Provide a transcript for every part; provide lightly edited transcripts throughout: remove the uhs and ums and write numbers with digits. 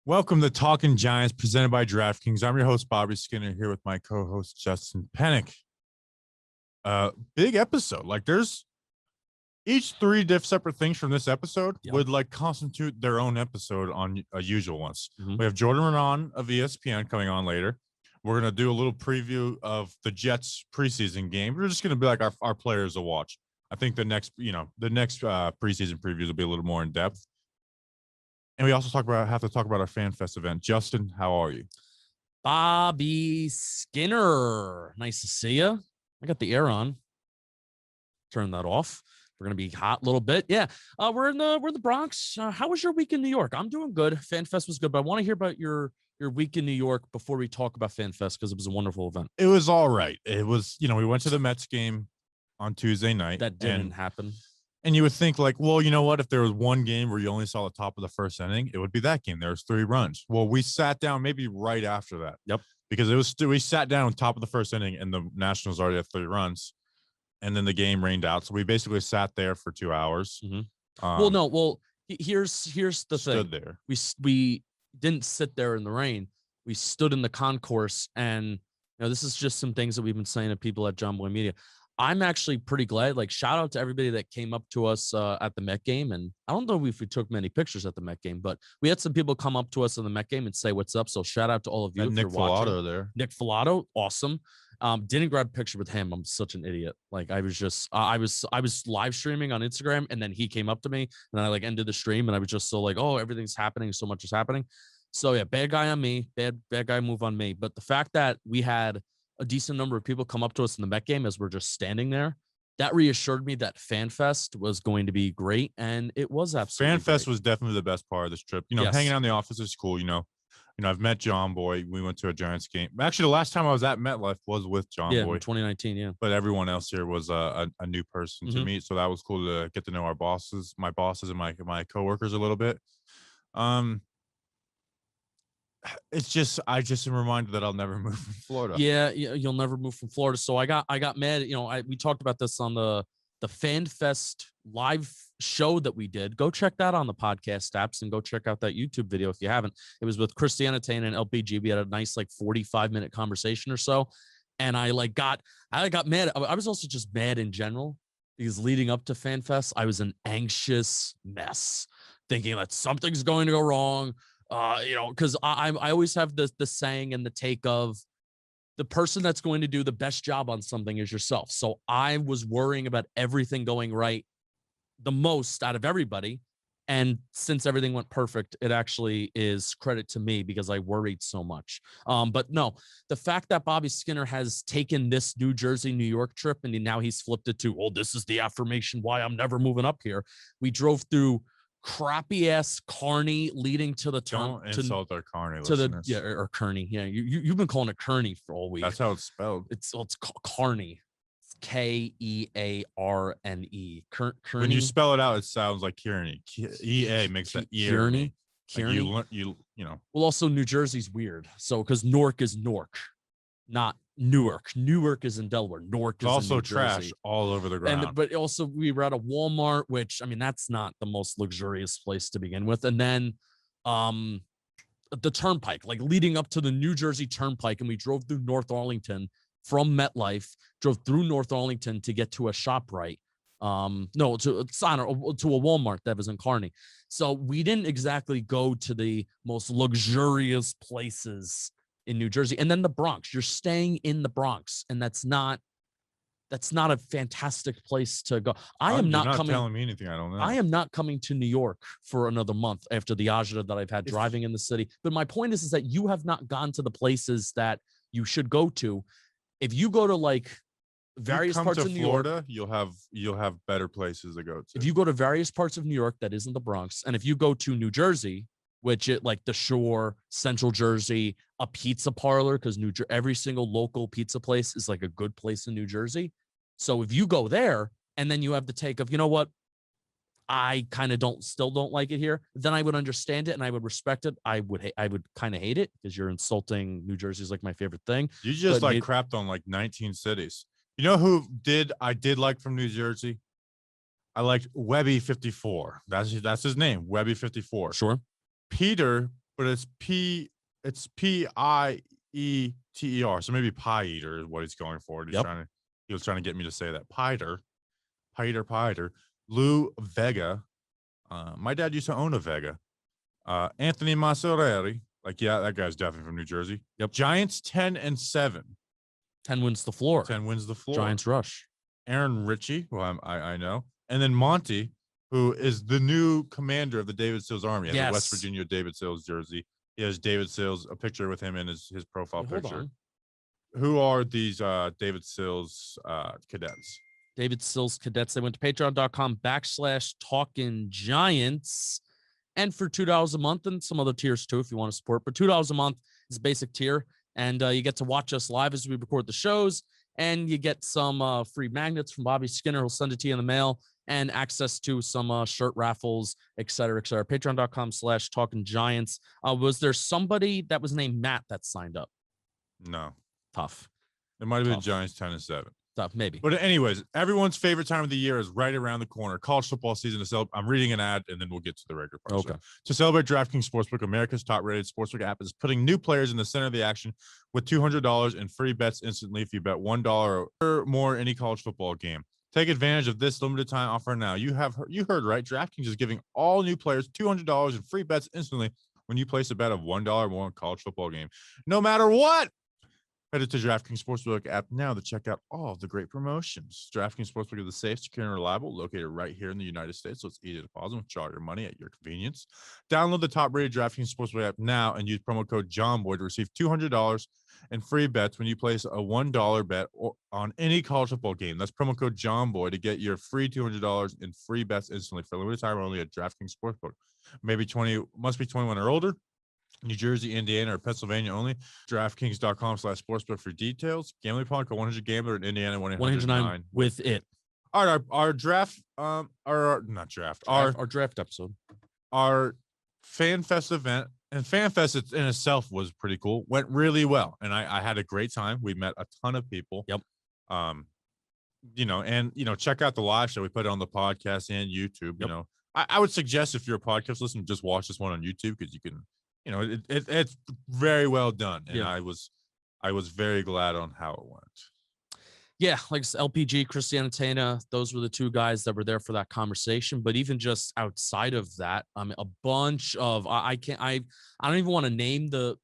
Welcome to Talkin Giants, presented by DraftKings. I'm your host, Bobby Skinner, here with my co-host, Justin Pennick. Big episode. There's each three separate things from this episode would constitute their own episode on usual ones. We have Jordan Ranaan of ESPN coming on later. We're going to do a little preview of the Jets preseason game. We're just going to be like our players to watch. I think the next preseason previews will be a little more in depth. And we also have to talk about our Fan Fest event. Justin, how are you? Bobby Skinner. Nice to see you. I got the air on. Turn that off. We're gonna be hot a little bit. Yeah. We're in the Bronx. How was your week in New York? I'm doing good. Fan Fest was good, but I want to hear about your week in New York before we talk about Fan Fest because it was a wonderful event. It was all right. It was, we went to the Mets game on Tuesday night. That didn't happen. And you would think you know what? If there was one game where you only saw the top of the first inning, it would be that game. There was 3 runs. Well, we sat down maybe right after that. Yep. Because we sat down on top of the first inning, and the Nationals already had 3 runs, and then the game rained out. So we basically sat there for 2 hours. Here's the thing. There. We didn't sit there in the rain. We stood in the concourse, and this is just some things that we've been saying to people at John Boy Media. I'm actually pretty glad. Shout out to everybody that came up to us at the Met game. And I don't know if we took many pictures at the Met game, but we had some people come up to us in the Met game and say what's up. So shout out to all of you. Nick Filato there. Nick Filato, awesome. Didn't grab a picture with him. I'm such an idiot. I was live streaming on Instagram, and then he came up to me, and I ended the stream, and I was just so oh, everything's happening, so much is happening. So yeah, bad guy on me, bad guy move on me. But the fact that we had a decent number of people come up to us in the Met game as we're just standing there, that reassured me that Fan Fest was going to be great, and it was absolutely Fan Fest great. Was definitely the best part of this trip. Hanging out in the office is cool. I've met John Boy. We went to a Giants game. Actually, the last time I was at MetLife was with John Boy. 2019, yeah. But everyone else here was a new person to meet, so that was cool to get to know my bosses and my coworkers a little bit. It's just I just am reminded that I'll never move from Florida. Yeah, you'll never move from Florida. So I got mad. We talked about this on the Fan Fest live show that we did. Go check that on the podcast apps and go check out that YouTube video if you haven't. It was with Christiana Tane and LPG. We had a nice 45-minute conversation or so, and I got mad. I was also just mad in general because leading up to Fan Fest, I was an anxious mess, thinking that something's going to go wrong. Because I always have the saying and the take of the person that's going to do the best job on something is yourself. So I was worrying about everything going right the most out of everybody. And since everything went perfect, it actually is credit to me because I worried so much. But no, the fact that Bobby Skinner has taken this New Jersey, New York trip, and now he's flipped it to, this is the affirmation why I'm never moving up here. We drove through crappy ass Kearney leading to the turn. Don't insult our Kearney to listeners. or Kearney. Yeah, you've been calling it Kearney for all week. That's how it's spelled. It's Kearney. It's Kearne. Kearney. When you spell it out, it sounds like Kearney. EA makes that Kearney. Kearney. You know. Well, also New Jersey's weird. So because Newark is Newark, not Newark. Newark is in Delaware. Newark is also in New trash Jersey. all over the ground. But also we were at a Walmart, which that's not the most luxurious place to begin with. And then the Turnpike, leading up to the New Jersey Turnpike, and we drove through North Arlington from MetLife, drove through North Arlington to get to a ShopRite. To a Walmart that was in Kearney. So we didn't exactly go to the most luxurious places in New Jersey. And then the Bronx, you're staying in the Bronx, and that's not a fantastic place to go. You're not telling me anything I don't know. I am not coming to New York for another month after the agita that I've had driving in the city. But my point is that you have not gone to the places that you should go to. If you go to various parts of New Florida, York, you'll have better places to go to. If you go to various parts of New York that isn't the Bronx, and if you go to New Jersey, which the Shore, Central Jersey, a pizza parlor, because every single local pizza place is a good place in New Jersey. So if you go there and then you have the take of, you know what, I kind of still don't like it here, then I would understand it and I would respect it. I would kind of hate it because you're insulting New Jersey is my favorite thing. You just crapped on 19 cities. You know who I did like from New Jersey? I liked Webby 54. That's his name, Webby 54. Sure. Peter but it's Pieter. So maybe pie eater is what he's going for. He was trying to get me to say that. Pieter. Lou Vega. My dad used to own a Vega. Anthony Masereri. That guy's definitely from New Jersey. Yep. Giants 10-7. 10 wins the floor. 10 wins the floor. Giants rush. Aaron Ritchie, who I know. And then Monty, who is the new commander of the David Sills Army. He has a West Virginia David Sills jersey. He has David Sills, a picture with him in his profile picture. Who are these David Sills cadets? David Sills cadets. They went to patreon.com/Talkin Giants. And for $2 a month, and some other tiers too, if you want to support, but $2 a month is a basic tier. And you get to watch us live as we record the shows. And you get some free magnets from Bobby Skinner. He'll send it to you in the mail, and access to some shirt raffles, et cetera, et cetera. Patreon.com/Talkin Giants. Was there somebody that was named Matt that signed up? No. Tough. It might have been Giants 10-7. Tough, maybe. But anyways, everyone's favorite time of the year is right around the corner. College football season. I'm reading an ad, and then we'll get to the regular part. Okay. So, to celebrate, DraftKings Sportsbook, America's top-rated sportsbook app, is putting new players in the center of the action with $200 in free bets instantly if you bet $1 or more any college football game. Take advantage of this limited time offer now. You heard right. DraftKings is giving all new players $200 in free bets instantly when you place a bet of $1 or more in college football game, no matter what. Head to DraftKings Sportsbook app now to check out all of the great promotions. DraftKings Sportsbook is the safe, secure, and reliable, located right here in the United States, so it's easy to pause and withdraw your money at your convenience. Download the top-rated DraftKings Sportsbook app now and use promo code JOHNBOY to receive $200 in free bets when you place a $1 bet on any college football game. That's promo code JOHNBOY to get your free $200 in free bets instantly for a limited time only at DraftKings Sportsbook. Must be 21 or older. New Jersey, Indiana, or Pennsylvania only. DraftKings.com/sportsbook for details. Gambling problem, call 1-800-GAMBLER in Indiana, 1-800-9 with it. All right, our draft, our draft episode. Our Fan Fest event, and Fan Fest in itself was pretty cool. Went really well, and I had a great time. We met a ton of people. Yep. Check out the live show. We put it on the podcast and YouTube. Yep. I would suggest if you're a podcast listener, just watch this one on YouTube because you can. It's very well done, and I was very glad on how it went. Yeah, like LPG, Christiana, those were the two guys that were there for that conversation. But even just outside of that, a bunch of I don't even want to name the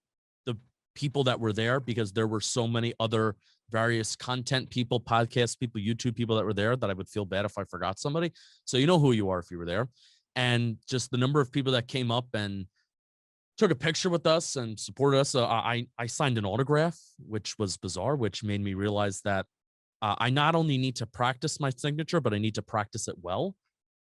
people that were there because there were so many other various content people, podcast people, YouTube people that were there that I would feel bad if I forgot somebody. So you know who you are if you were there, and just the number of people that came up and took a picture with us and supported us. I signed an autograph, which was bizarre, which made me realize that I not only need to practice my signature, but I need to practice it well.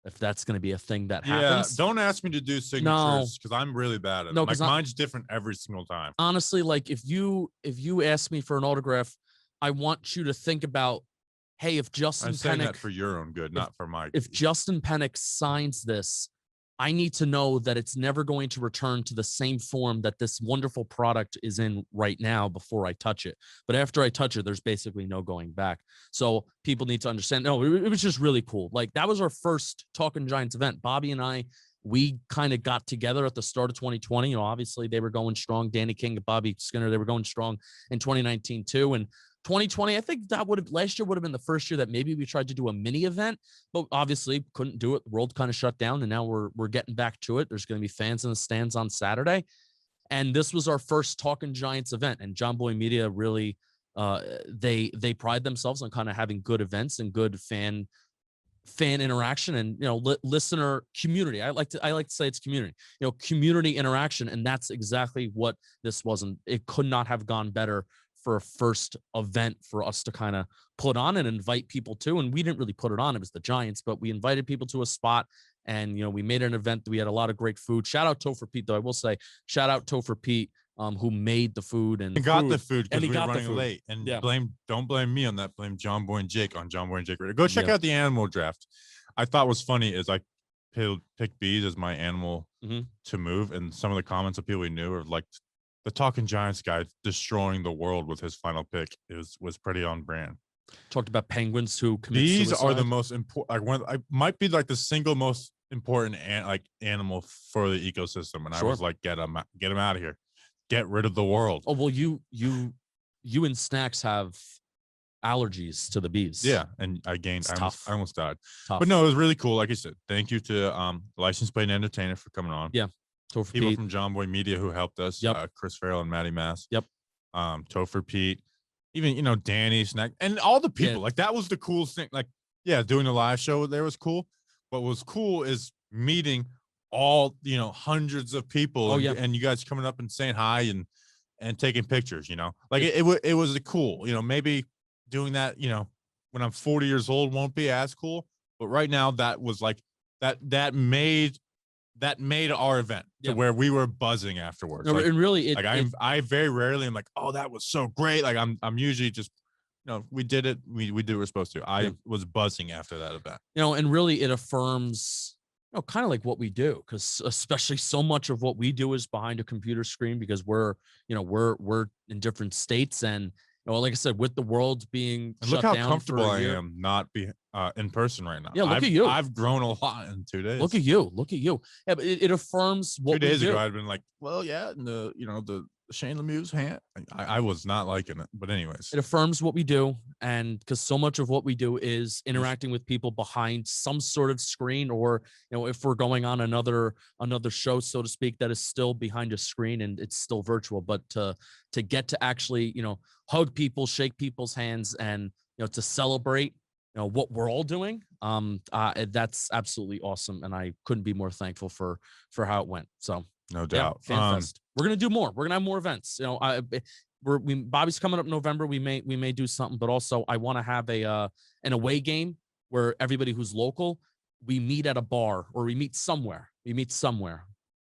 If that's going to be a thing that happens. Don't ask me to do signatures because I'm really bad at it. Mine's different every single time. Honestly, if you ask me for an autograph, I want you to think about, hey, if Justin saying Pennick, that for your own good, not for my. If Justin Pennick signs this, I need to know that it's never going to return to the same form that this wonderful product is in right now before I touch it. But after I touch it, there's basically no going back. So people need to understand. No, it was just really cool. That was our first Talkin Giants event. Bobby and I, we kind of got together at the start of 2020. Obviously they were going strong. Danny King and Bobby Skinner, they were going strong in 2019 too. And 2020, I think last year would have been the first year that maybe we tried to do a mini event, but obviously couldn't do it. The world kind of shut down, and now we're getting back to it. There's going to be fans in the stands on Saturday, and this was our first Talkin Giants event. And John Boy Media really, they pride themselves on kind of having good events and good fan interaction and listener community. I like to say it's community, community interaction, and that's exactly what this wasn't. It could not have gone better for a first event for us to kind of put on and invite people to. And we didn't really put it on. It was the Giants, but we invited people to a spot and, we made an event. We had a lot of great food. Shout out Topher Pete, though. I will say, shout out Topher Pete, who made the food and got the food because we were running late. And don't blame me on that. Blame John Boy and Jake on John Boy and Jake. Go check out the animal draft. I thought was funny is I picked bees as my animal to move. And some of the comments of people we knew were like, the Talkin Giants guy destroying the world with his final pick was pretty on brand. Talked about penguins who commit These suicide. are the most important. Might be like the single most important and like animal for the ecosystem. And I Sure. was like, get them out of here. Get rid of the world. Oh, well, you and Snacks have allergies to the bees. Yeah. And I almost died. Tough. But no, it was really cool. Like I said, thank you to License Plate Entertainer for coming on. Yeah. Topher People Pete. from John Boy Media who helped us. Yep. Chris Farrell and Maddie Mass. Yep. Topher Pete. Even, Danny, Snack, and all the people. Yeah. Like, that was the coolest thing. Like, yeah, doing the live show there was cool. What was cool is meeting all, hundreds of people. Oh, yeah. And you guys coming up and saying hi and taking pictures, like it was cool, maybe doing that, when I'm 40 years old won't be as cool, but right now that was like that made our event to where we were buzzing afterwards. No, like, and really, I very rarely am like, oh, that was so great. Like I'm usually just, we did it. We did what we're supposed to. I was buzzing after that event. And really it affirms, kind of like what we do, because especially so much of what we do is behind a computer screen because we're in different states. And, like I said, with the world being and shut look how down comfortable for a I year, am not be in person right now. Yeah, look at you. I've grown a lot in 2 days. Look at you. Yeah, but it affirms what 2 days we do. ago, I'd been like, well, yeah, and the Shane Lemieux's hand. I was not liking it, but anyways, It affirms what we do, and because so much of what we do is interacting with people behind some sort of screen, or if we're going on another show, so to speak, that is still behind a screen and it's still virtual, but to get to actually hug people, shake people's hands, and to celebrate what we're all doing, that's absolutely awesome, and I couldn't be more thankful for how it went. So no doubt. Yeah, FanFest. We're gonna do more. We're gonna have more events. Bobby's coming up November. We may do something, but also I want to have an away game where everybody who's local, we meet at a bar or we meet somewhere.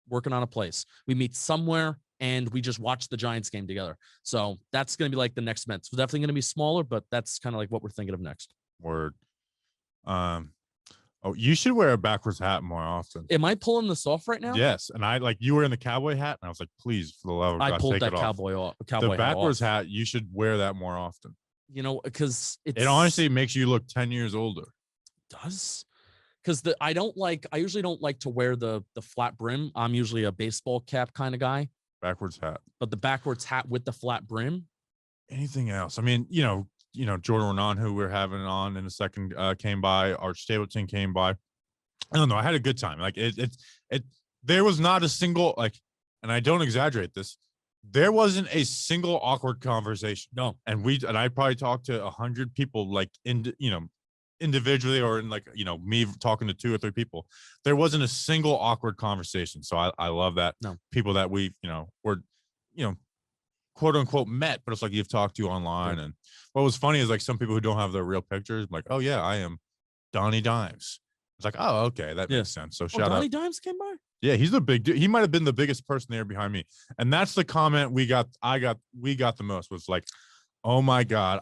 Working on a place. We meet somewhere and we just watch the Giants game together. So that's gonna be like the next event. It's definitely gonna be smaller, but that's kind of like what we're thinking of next. Word. Oh, you should wear a backwards hat more often. Am I pulling this off right now? Yes, and I like you were in the cowboy hat, and I was like, please, for the love of God, I pulled take that it off. cowboy The backwards hat. hat, you should wear that more often. Because It honestly makes you look 10 years older. Does, because I usually don't like to wear the flat brim. I'm usually a baseball cap kind of guy. Backwards hat. But the backwards hat with the flat brim. Anything else? I mean, Jordan Ranaan, who we're having on in a second, came by. Arch Stapleton came by. I don't know. I had a good time. Like there was not a single, like, and I don't exaggerate this. There wasn't a single awkward conversation. No. And I probably talked to 100 people, like individually, or in like, me talking to 2 or 3 people. There wasn't a single awkward conversation. So I love that. No. People that we, were, quote unquote met, but it's like you've talked to online. Yeah. And what was funny is like some people who don't have their real pictures, like, oh yeah, I am Donnie Dimes. It's like, oh, okay, that makes sense. So shout out. Donnie Dimes came by? Yeah, he's the big dude. He might have been the biggest person there behind me. And that's the comment we got the most, was like, oh my God,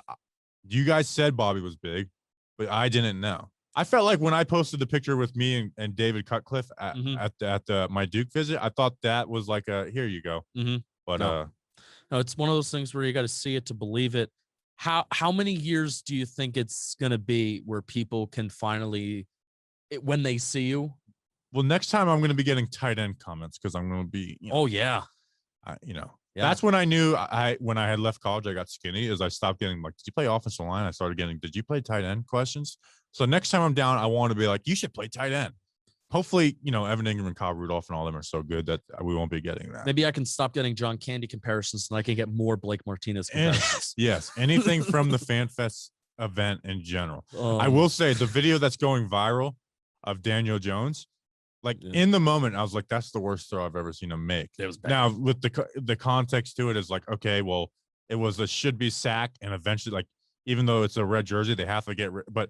you guys said Bobby was big, but I didn't know. I felt like when I posted the picture with me and David Cutcliffe at my Duke visit, I thought that was like here you go. Mm-hmm. But no, it's one of those things where you got to see it to believe it. How many years do you think it's going to be where people can finally, when they see you? Well, next time I'm going to be getting tight end comments because I'm going to be. Oh yeah. That's when I knew when I had left college, I got skinny. Is I stopped getting like, did you play offensive line? I started getting, did you play tight end questions? So next time I'm down, I want to be like, you should play tight end. Hopefully, Evan Ingram and Kyle Rudolph and all of them are so good that we won't be getting that. Maybe I can stop getting John Candy comparisons and I can get more Blake Martinez comparisons. Yes, anything from the FanFest event in general. I will say the video that's going viral of Daniel Jones, in the moment, I was like, that's the worst throw I've ever seen him make. It was bad. Now, with the context to it is like, okay, well, it was a should-be sack, and eventually, like, even though it's a red jersey, they have to get rid. But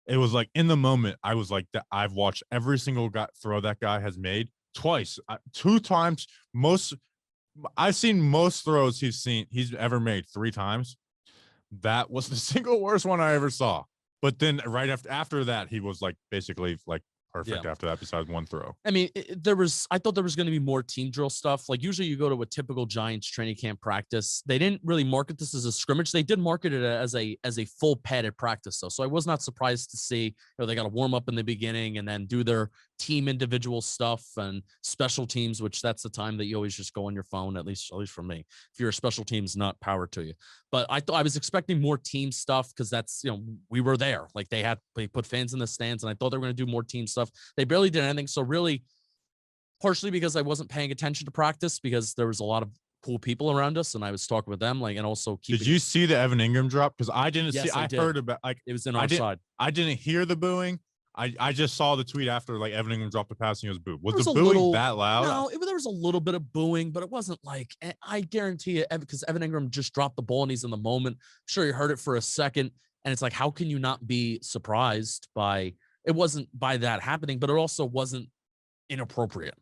it was like, in the moment, I was like, I've watched every single throw that guy has made twice, 2 times. I've seen most throws he's ever made 3 times. That was the single worst one I ever saw. But then right after that, he was like basically like perfect after that, besides one throw. I mean, I thought there was going to be more team drill stuff. Like usually you go to a typical Giants training camp practice. They didn't really market this as a scrimmage. They did market it as a full padded practice though. So I was not surprised to see, they got to warm up in the beginning and then do their team individual stuff and special teams, which that's the time that you always just go on your phone, at least for me. If you're a special teams nut, power to you. But I thought I was expecting more team stuff because that's, we were there. Like they put fans in the stands, and I thought they were going to do more team stuff. They barely did anything. So really, partially because I wasn't paying attention to practice because there was a lot of cool people around us, and I was talking with them, and also Did you see the Evan Ingram drop? Because I didn't see. I did. heard about It was in our side. I didn't hear the booing. I just saw the tweet after Evan Ingram dropped the pass and he was booed. Was the booing that loud? No, there was a little bit of booing, but it wasn't like, I guarantee you, because Evan Ingram just dropped the ball and he's in the moment. Sure, you heard it for a second, and it's like, how can you not be surprised by it? Wasn't by that happening, but it also wasn't inappropriate.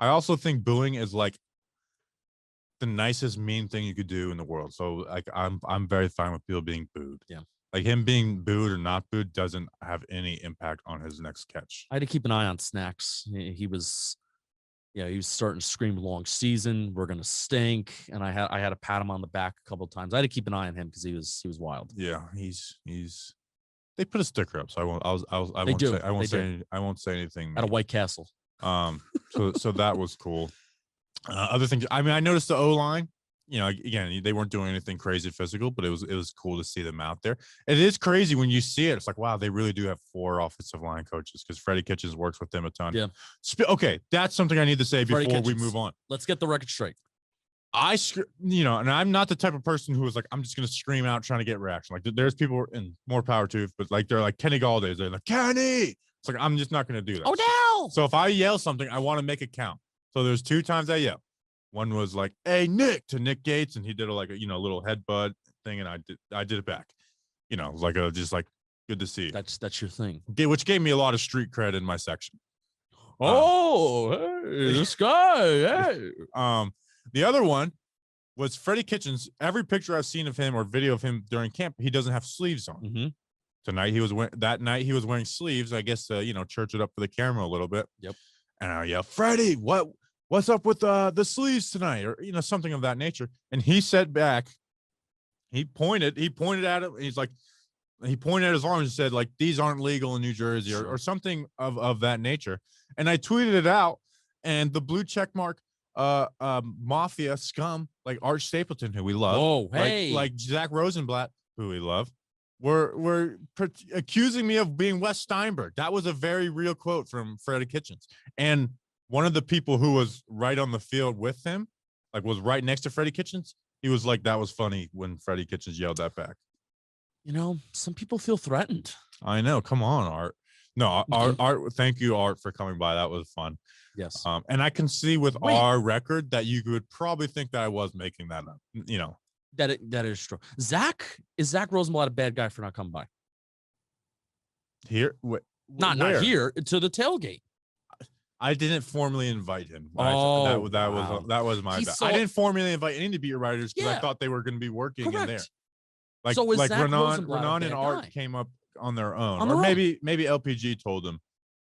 I also think booing is like the nicest mean thing you could do in the world. So I'm very fine with people being booed. Yeah. Like him being booed or not booed doesn't have any impact on his next catch. I had to keep an eye on Snacks. He was starting to scream long season. We're gonna stink, and I had to pat him on the back a couple of times. I had to keep an eye on him because he was wild. Yeah, he's. They put a sticker up, so I won't say anything. At a White Castle. So that was cool. Other things. I mean, I noticed the O-line. Again, they weren't doing anything crazy physical, but it was cool to see them out there. It is crazy when you see it. It's like, wow, they really do have 4 offensive line coaches because Freddie Kitchens works with them a ton. Yeah. Okay, that's something I need to say Freddie before Kitchens. we move on. Let's get the record straight. And I'm not the type of person who was like, I'm just going to scream out trying to get reaction. Like there's people, and more power to, but like, they're like Kenny Gallday's. They're like, Kenny. It's like, I'm just not going to do that. Oh, no. So if I yell something, I want to make it count. So there's 2 times I yell. One was like, "Hey, Nick," to Nick Gates, and he did a little headbutt thing, and I did it back. It was like just like, good to see. That's your thing. Which gave me a lot of street cred in my section. Hey, this guy. Hey. The other one was Freddie Kitchens. Every picture I've seen of him or video of him during camp, he doesn't have sleeves on. Mm-hmm. That night he was wearing sleeves. I guess church it up for the camera a little bit. Yep. And I yelled, "Freddie, what's up with the sleeves tonight?" Or something of that nature. And he said back, he pointed at it. He's like, he pointed at his arms and said, like, "These aren't legal in New Jersey," or something of that nature. And I tweeted it out, and the blue check mark mafia scum like Art Stapleton, who we love, oh hey, like Zach Rosenblatt, who we love, were accusing me of being Wes Steinberg. That was a very real quote from Freddie Kitchens. And one of the people who was right on the field with him, like was right next to Freddie Kitchens, he was like, that was funny when Freddie Kitchens yelled that back. Some people feel threatened. I know. Come on, Art. No, Art. Thank you, Art, for coming by. That was fun. Yes. And I can see with our record that you would probably think that I was making that up. That is true. Is Zach Rosenblatt a bad guy for not coming by? Here, not here to the tailgate. I didn't formally invite him. Oh, that was my bad. I didn't formally invite any of the beat writers because I thought they were going to be working in there. Like Ranaan and Art came up on their own, or maybe LPG told them.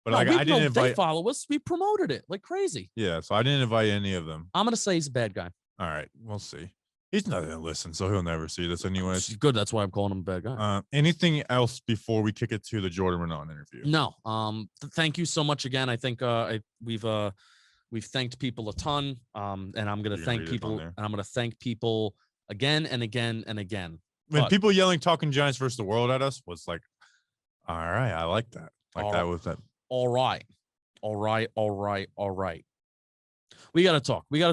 But I didn't invite. They follow us. We promoted it like crazy. Yeah, so I didn't invite any of them. I'm gonna say he's a bad guy. All right, we'll see. He's not gonna listen, so he'll never see this anyways. Good. That's why I'm calling him a bad guy. Anything else before we kick it to the Jordan Ranaan interview? No. Thank you so much again. I think we've thanked people a ton. And I'm gonna thank people. And I'm gonna thank people again and again and again. When people yelling "Talkin Giants versus the world" at us was like, all right, I like that. That was that. All right. We got to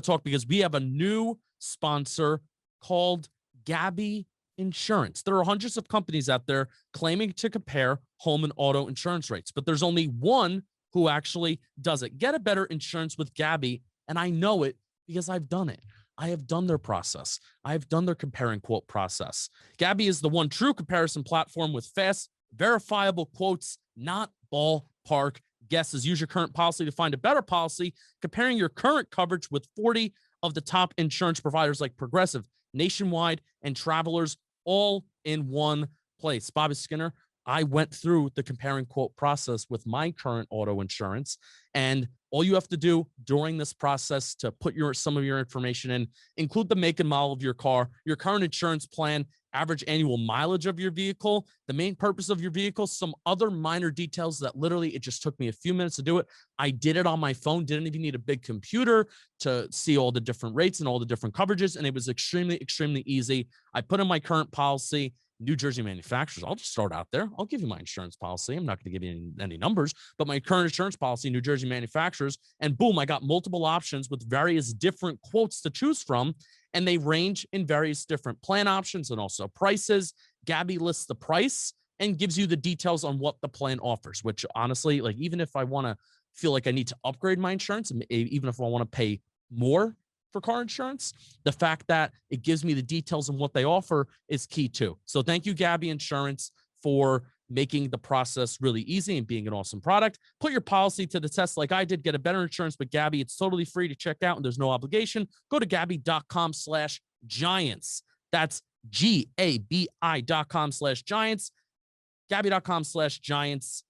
talk because we have a new sponsor called Gabby Insurance. There are hundreds of companies out there claiming to compare home and auto insurance rates, but there's only one who actually does it. Get a better insurance with Gabby, and I know it because I've done it. I have done their process. I have done their compare and quote process. Gabby is the one true comparison platform with fast, verifiable quotes, not ballpark guesses. Use your current policy to find a better policy, comparing your current coverage with 40 of the top insurance providers like Progressive, Nationwide, and Travelers, all in one place. Bobby Skinner, I went through the compare and quote process with my current auto insurance, and all you have to do during this process to put some of your information in, include the make and model of your car, your current insurance plan, average annual mileage of your vehicle, the main purpose of your vehicle, some other minor details that literally it just took me a few minutes to do it. I did it on my phone, didn't even need a big computer to see all the different rates and all the different coverages. And it was extremely, extremely easy. I put in my current policy. New Jersey manufacturers. I'll just start out there. I'll give you my insurance policy. I'm not going to give you any numbers, but my current insurance policy, New Jersey manufacturers, and boom, I got multiple options with various different quotes to choose from, and they range in various different plan options and also prices. Gabby lists the price and gives you the details on what the plan offers, which honestly, like even if I want to feel like I need to upgrade my insurance, even if I want to pay more for car insurance, the fact that it gives me the details on what they offer is key too. So thank you, Gabby Insurance, for making the process really easy and being an awesome product. Put your policy to the test like I did. Get a better insurance with Gabby. It's totally free to check out and there's no obligation. Go to Gabby.com/Giants. That's GABI.com/Giants. Gabby.com/Giants.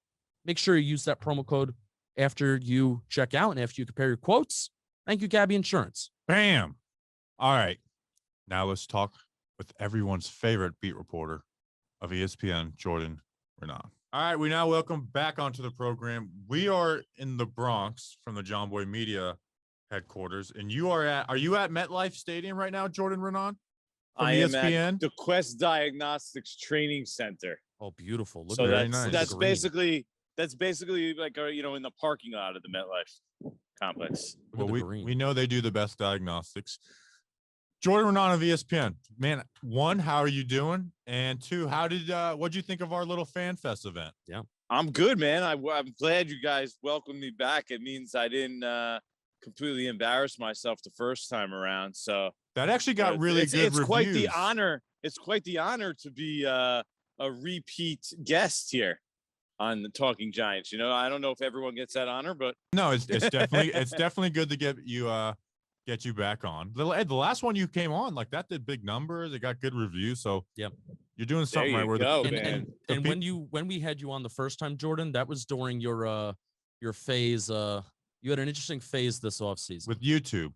Make sure you use that promo code after you check out and after you compare your quotes. Thank you, Gabby Insurance. Bam. All right. Now let's talk with everyone's favorite beat reporter of ESPN, Jordan Ranaan. All right. We now welcome back onto the program. We are in the Bronx from the John Boy Media headquarters. And are you at MetLife Stadium right now, Jordan Ranaan? I ESPN? am at the Quest Diagnostics Training Center. Oh, beautiful. Look So at very that. nice. that's basically like, in the parking lot of the MetLife complex. Well, we know they do the best diagnostics. Jordan Ranaan of ESPN, man. One, how are you doing? And two, what'd you think of our little fan fest event? Yeah, I'm good, man. I'm glad you guys welcomed me back. It means I didn't completely embarrass myself the first time around. So that actually got really good reviews. Quite the honor. It's quite the honor to be a repeat guest here on the Talking Giants. I don't know if everyone gets that honor, but no, it's definitely good to get you back on. The last one you came on, like that did big numbers. It got good reviews. So yep, you're doing something right. When we had you on the first time, Jordan, that was during your phase. You had an interesting phase this offseason with YouTube.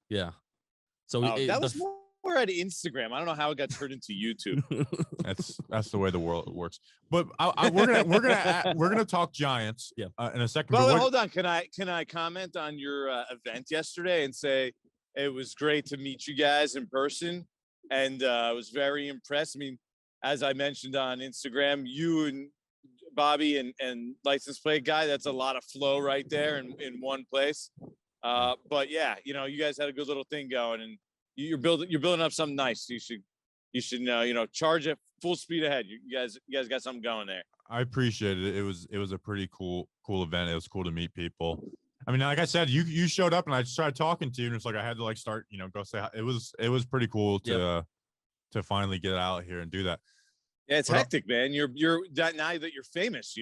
Yeah. So that was more at Instagram. I don't know how it got turned into YouTube. That's the way the world works. But we're gonna talk Giants in a second. Well, hold on. Can I comment on your event yesterday and say it was great to meet you guys in person, and I was very impressed. I mean, as I mentioned on Instagram, you and Bobby and license plate guy, that's a lot of flow right there in one place. But yeah, you guys had a good little thing going, and you're building up something nice. You should charge it full speed ahead. You guys got something going there. I appreciate it. It was a pretty cool event. It was cool to meet people. I mean, like I said, you showed up and I started talking to you, and it's like I had to start, go say hi. It was pretty cool to finally get out here and do that. Yeah, it's hectic, man. You're now that you're famous,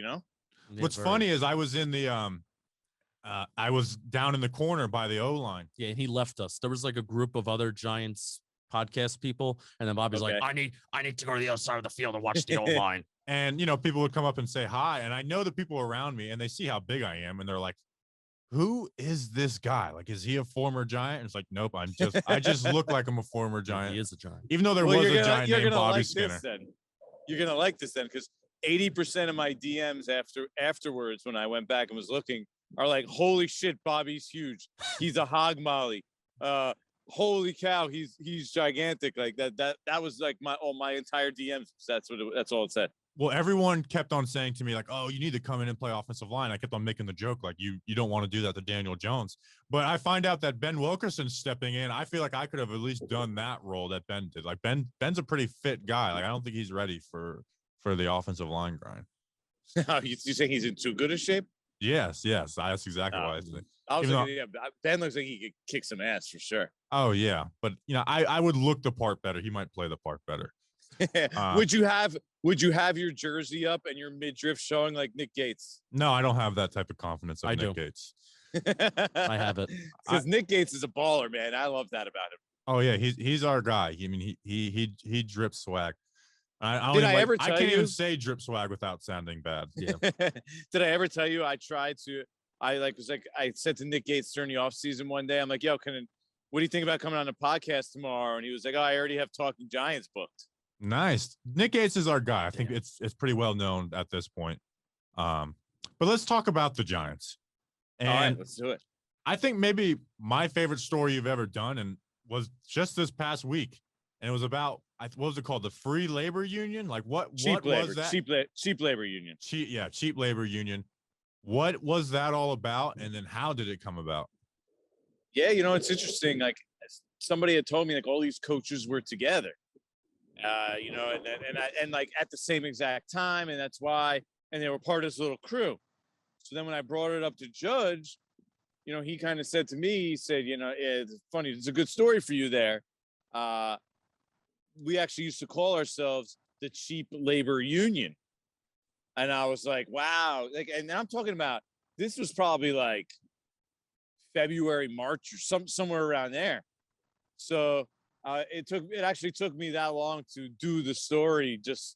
What's funny is I was in the I was down in the corner by the O-line. Yeah, and he left us. There was like a group of other Giants podcast people, and then Bobby's like, I need to go to the other side of the field and watch the O-line. And people would come up and say hi, and I know the people around me, and they see how big I am, and they're like, "Who is this guy? Like, is he a former Giant?" And it's like, nope, I just look like I'm a former Giant. He is a Giant, even though there was a Giant named Bobby Skinner. You're gonna like this then, because 80% of my DMs afterwards, when I went back and was looking, are like, "Holy shit, Bobby's huge. He's a hog molly. Holy cow, he's gigantic." Like that was like my entire DMs. That's all it said. Well, everyone kept on saying to me, like, "Oh, you need to come in and play offensive line." I kept on making the joke, like, you don't want to do that to Daniel Jones. But I find out that Ben Wilkerson's stepping in. I feel like I could have at least done that role that Ben did. Like, Ben's a pretty fit guy. Like, I don't think he's ready for the offensive line grind. You think he's in too good a shape? Yes. That's exactly what I think. Ben looks like he could kick some ass for sure. Oh, yeah. But, I would look the part better. He might play the part better. Would you have your jersey up and your midriff showing like Nick Gates? No, I don't have that type of confidence of Nick Gates. I have it. Because Nick Gates is a baller, man. I love that about him. Oh yeah, he's our guy. I mean, he drips swag. I can't even say drip swag without sounding bad. Yeah. Did I ever tell you I said to Nick Gates during the offseason one day, I'm like, "Yo, what do you think about coming on the podcast tomorrow?" And he was like, "Oh, I already have Talking Giants booked." Nice. Nick Gates is our guy. I think it's pretty well known at this point. But let's talk about the Giants. And all right, let's do it. I think maybe my favorite story you've ever done and was just this past week. And it was about, what was it called? The free labor union? Like what was that? Cheap labor union. Cheap labor union. What was that all about? And then how did it come about? Yeah, you know, it's interesting. Like somebody had told me like all these coaches were together, you know, and like at the same exact time. And that's why, and they were part of this little crew. So then when I brought it up to Judge, you know, he kind of said to me, he said, you know, it's funny. It's a good story for you there. We actually used to call ourselves the cheap labor union. And I was like, wow. Like, and I'm talking about, this was probably like February, March, or somewhere around there. So it actually took me that long to do the story, just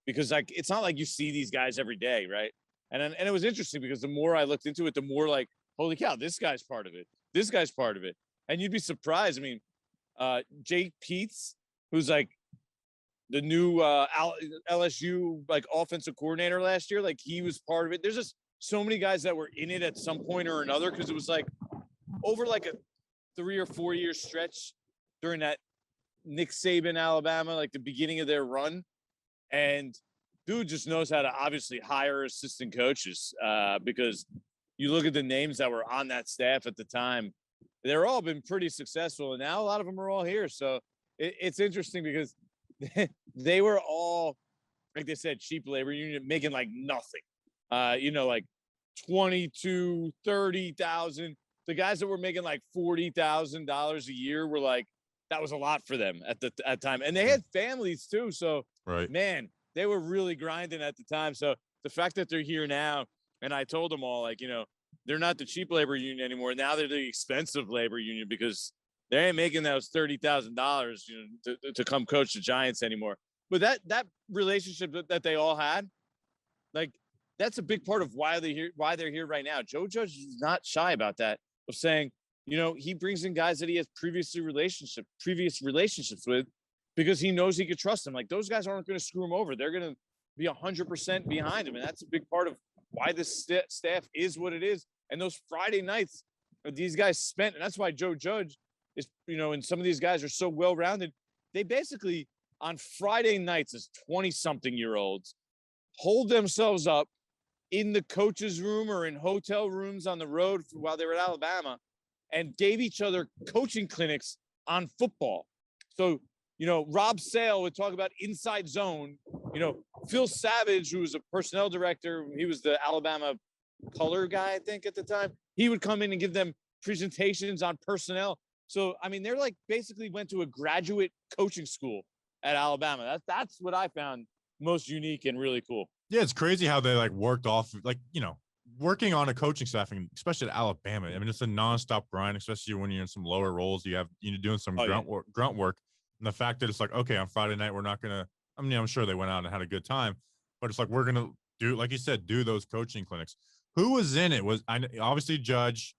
because like, it's not like you see these guys every day. Right. And it was interesting because the more I looked into it, the more like, holy cow, this guy's part of it. This guy's part of it. And you'd be surprised. I mean, Jake Peets, who's like the new LSU like offensive coordinator last year, like he was part of it. There's just so many guys that were in it at some point or another, because it was like over like a 3 or 4 year stretch during that Nick Saban Alabama, like the beginning of their run. And dude just knows how to obviously hire assistant coaches, because you look at the names that were on that staff at the time, they're all been pretty successful. And now a lot of them are all here. So it's interesting because they were all, like they said, cheap labor union, making like nothing, you know, like 22, 30,000. The guys that were making like $40,000 a year were like, that was a lot for them at the time. And they had families too. So right, man, they were really grinding at the time. So the fact that they're here now, and I told them all, like, you know, they're not the cheap labor union anymore. Now they're the expensive labor union, because they ain't making those $30,000, you know, to come coach the Giants anymore. But that relationship that they all had, like, that's a big part of why they're here right now. Joe Judge is not shy about that, of saying, you know, he brings in guys that he has previous relationships with, because he knows he could trust them. Like, those guys aren't going to screw him over. They're going to be 100% behind him. And that's a big part of why this staff is what it is. And those Friday nights that these guys spent, and that's why Joe Judge is, you know, and some of these guys are so well-rounded. They basically, on Friday nights as 20-something-year-olds, hold themselves up in the coach's room or in hotel rooms on the road while they were at Alabama, and gave each other coaching clinics on football. So, you know, Rob Sale would talk about inside zone. You know, Phil Savage, who was a personnel director, he was the Alabama color guy, I think, at the time. He would come in and give them presentations on personnel. So, I mean, they're like basically went to a graduate coaching school at Alabama. That's what I found most unique and really cool. Yeah, it's crazy how they like worked off, like, you know, working on a coaching staff, and especially at Alabama. I mean, it's a nonstop grind, especially when you're in some lower roles. You're doing some grunt work. And the fact that it's like, okay, on Friday night, we're not going to, I mean, I'm sure they went out and had a good time, but it's like, we're going to do, like you said, do those coaching clinics. Who was in it? Obviously Judge,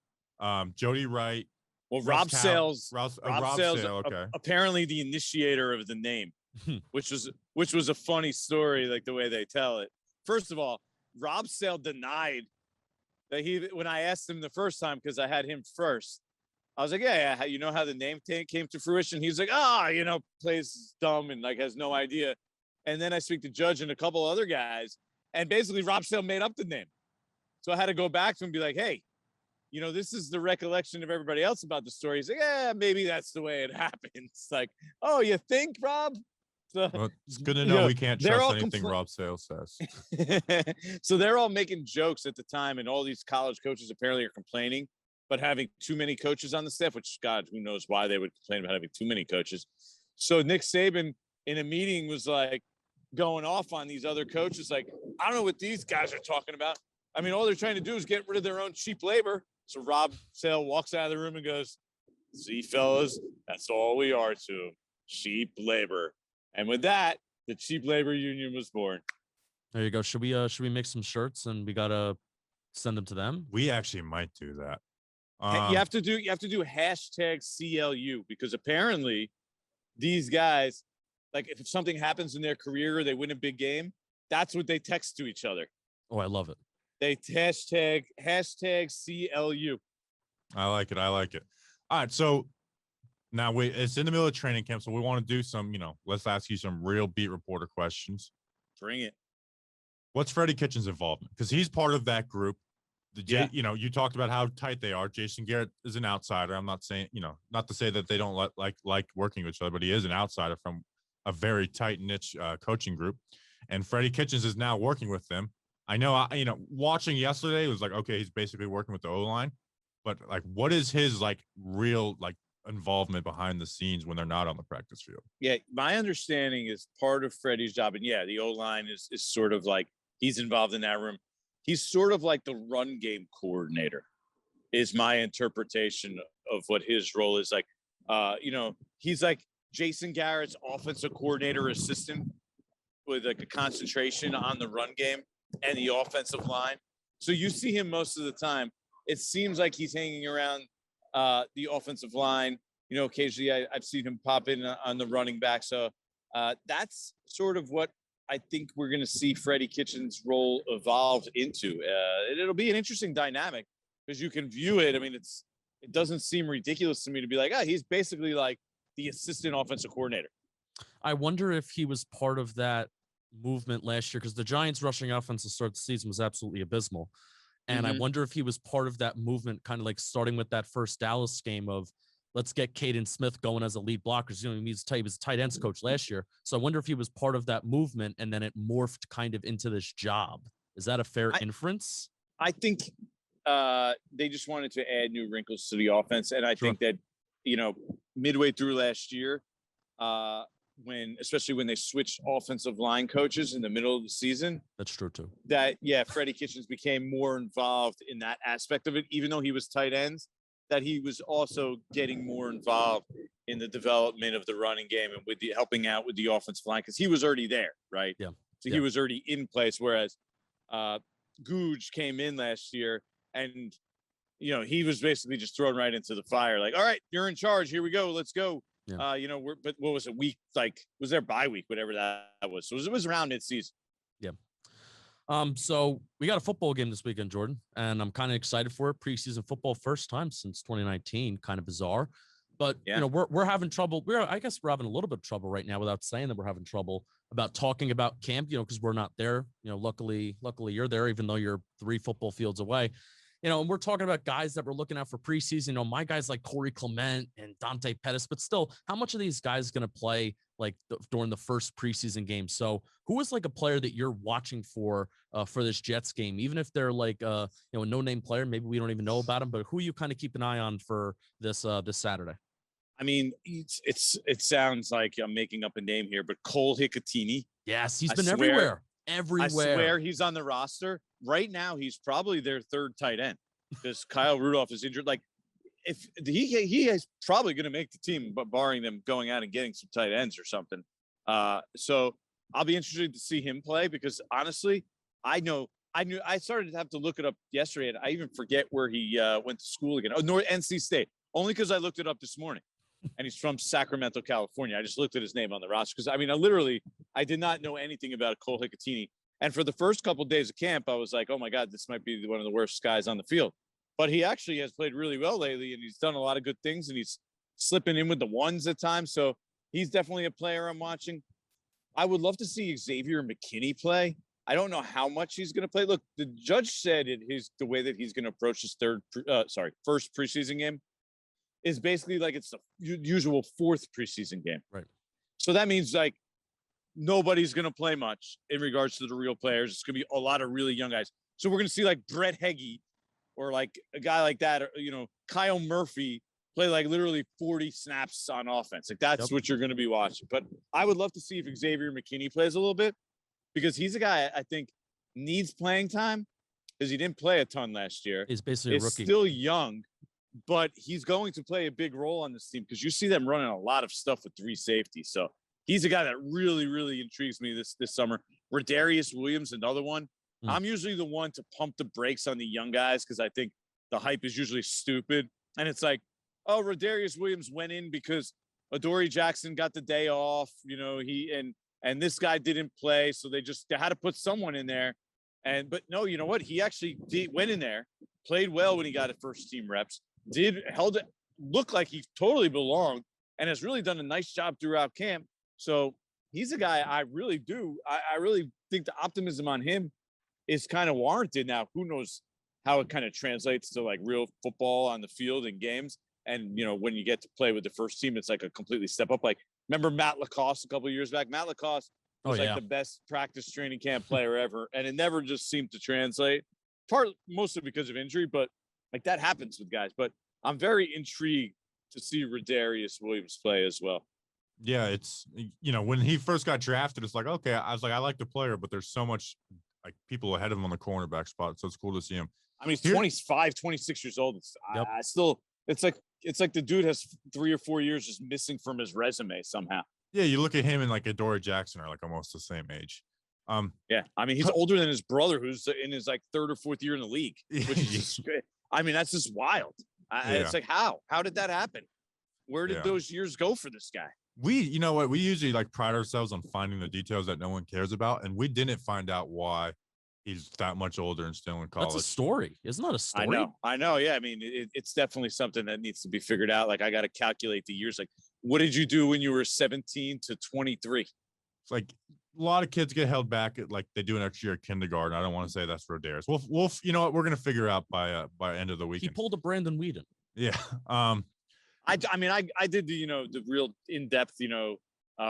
Jody Wright. Well, Rob Sale's okay. Apparently the initiator of the name, which was a funny story, like the way they tell it. First of all, Rob Sale denied that when I asked him the first time, because I had him first, I was like, yeah, you know how the name came to fruition? He's like, you know, plays dumb and like has no idea. And then I speak to Judge and a couple other guys, and basically Rob Sale made up the name. So I had to go back to him and be like, hey, you know, this is the recollection of everybody else about the story. He's like, yeah, maybe that's the way it happens. Like, oh, you think, Rob? So, well, it's good to know we can't trust anything Rob Sale says. So they're all making jokes at the time, and all these college coaches apparently are complaining, but having too many coaches on the staff, which, God, who knows why they would complain about having too many coaches. So Nick Saban in a meeting was like going off on these other coaches. Like, I don't know what these guys are talking about. I mean, all they're trying to do is get rid of their own cheap labor. So Rob Sale walks out of the room and goes, see, fellas, that's all we are to them, cheap labor. And with that, the cheap labor union was born. There you go. Should we make some shirts and we gotta send them to them? We actually might do that. You have to do hashtag CLU, because apparently these guys, like if something happens in their career or they win a big game, that's what they text to each other. Oh, I love it. They hashtag CLU. I like it. All right. So now it's in the middle of training camp. So we want to do some, let's ask you some real beat reporter questions. Bring it. What's Freddie Kitchens' involvement? Because he's part of that group. You talked about how tight they are. Jason Garrett is an outsider. I'm not saying, not to say that they don't like working with each other, but he is an outsider from a very tight niche coaching group. And Freddie Kitchens is now working with them. I know, watching yesterday, it was like, okay, he's basically working with the O-line. But like, what is his real involvement behind the scenes when they're not on the practice field? Yeah, my understanding is part of Freddie's job, and the O-line is sort of like he's involved in that room. He's sort of like the run game coordinator, is my interpretation of what his role is. Like, he's like Jason Garrett's offensive coordinator assistant with like a concentration on the run game and the offensive line. So you see him most of the time. It seems like he's hanging around the offensive line. Occasionally I've seen him pop in on the running back. So that's sort of what I think we're going to see Freddie Kitchens' role evolve into. It'll be an interesting dynamic because you can view it. I mean, it doesn't seem ridiculous to me to be like, he's basically like the assistant offensive coordinator. I wonder if he was part of that movement last year, because the Giants rushing offense to start the season was absolutely abysmal. And I wonder if he was part of that movement, kind of like starting with that first Dallas game of let's get Caden Smith going as a lead blocker. He was a tight ends coach last year. So I wonder if he was part of that movement and then it morphed kind of into this job. Is that a fair inference? I think they just wanted to add new wrinkles to the offense. And I think that, midway through last year, especially when they switched offensive line coaches in the middle of the season. That's true too. Freddie Kitchens became more involved in that aspect of it, even though he was tight ends, that he was also getting more involved in the development of the running game and with helping out with the offensive line, because he was already there, right? Yeah. So he was already in place, whereas Googe came in last year and, he was basically just thrown right into the fire. Like, all right, you're in charge. Here we go. Let's go. Yeah. But what was it? Was their bye week, whatever that was. So it was around mid-season. Yeah. So we got a football game this weekend, Jordan, and I'm kind of excited for it. Preseason football, first time since 2019, kind of bizarre, but we're having trouble. I guess we're having a little bit of trouble right now without saying that we're having trouble about talking about camp, because we're not there. Luckily you're there, even though you're 3 football fields away. And we're talking about guys that we're looking at for preseason. My guys like Corey Clement and Dante Pettis, but still, how much of these guys going to play during the first preseason game? So who is like a player that you're watching for this Jets game, even if they're like, a no-name player, maybe we don't even know about them, but who you kind of keep an eye on for this Saturday? I mean, it sounds like I'm making up a name here, but Cole Hicatini. Yes, he's been everywhere. I swear he's on the roster right now. He's probably their third tight end because Kyle Rudolph is injured. Like, if he is probably going to make the team, but barring them going out and getting some tight ends or something. So I'll be interested to see him play because honestly, I started to have to look it up yesterday, and I even forget where he went to school again. Oh, NC State. Only because I looked it up this morning. And he's from Sacramento, California. I just looked at his name on the roster because I did not know anything about Cole Hicatini. And for the first couple of days of camp, I was like, oh my God, this might be one of the worst guys on the field. But he actually has played really well lately, and he's done a lot of good things, and he's slipping in with the ones at times. So he's definitely a player I'm watching. I would love to see Xavier McKinney play. I don't know how much he's going to play. Look, the judge said the way that he's going to approach his first preseason game is basically like it's the usual 4th preseason game. Right. So that means like nobody's going to play much in regards to the real players. It's going to be a lot of really young guys. So we're going to see like Brett Heggie or like a guy like that, or, Kyle Murphy play like literally 40 snaps on offense. Like that's what you're going to be watching. But I would love to see if Xavier McKinney plays a little bit because he's a guy I think needs playing time because he didn't play a ton last year. He's basically a rookie. Still young. But he's going to play a big role on this team because you see them running a lot of stuff with 3 safeties. So he's a guy that really, really intrigues me this summer. Rodarius Williams, another one. I'm usually the one to pump the brakes on the young guys because I think the hype is usually stupid. And it's like, oh, Rodarius Williams went in because Adoree Jackson got the day off. And this guy didn't play, so they had to put someone in there. But no, you know what? He actually went in there, played well when he got first team reps, held it, looked like he totally belonged, and has really done a nice job throughout camp. So he's a guy I really think the optimism on him is kind of warranted. Now, who knows how it kind of translates to like real football on the field and games. And, when you get to play with the first team, it's like a completely step up. Like, remember Matt Lacoste a couple of years back? Matt Lacoste was the best practice training camp player ever. And it never just seemed to translate, mostly because of injury, but like that happens with guys. But I'm very intrigued to see Rodarius Williams play as well. Yeah, it's, when he first got drafted, it's like, okay, I was like, I like the player, but there's so much like people ahead of him on the cornerback spot. So it's cool to see him. I mean, he's 25, 26 years old. It's like the dude has 3 or 4 years just missing from his resume somehow. Yeah, you look at him and like Adoree Jackson are like almost the same age. Yeah, I mean, he's older than his brother, who's in his like 3rd or 4th year in the league, which is just, I mean, that's just wild. It's like, how did that happen? Where did those years go for this guy? We usually like pride ourselves on finding the details that no one cares about, and we didn't find out why he's that much older and still in college. That's a story. Isn't that a story? I know. Yeah. I mean, it's definitely something that needs to be figured out. Like, I got to calculate the years. Like, what did you do when you were 17 to 23? It's like a lot of kids get held back at like they do an extra year at kindergarten. I don't want to say that's Rodarius. We'll you know what? We're going to figure out by end of the weekend. He pulled a Brandon Whedon. Yeah. I did the real in-depth,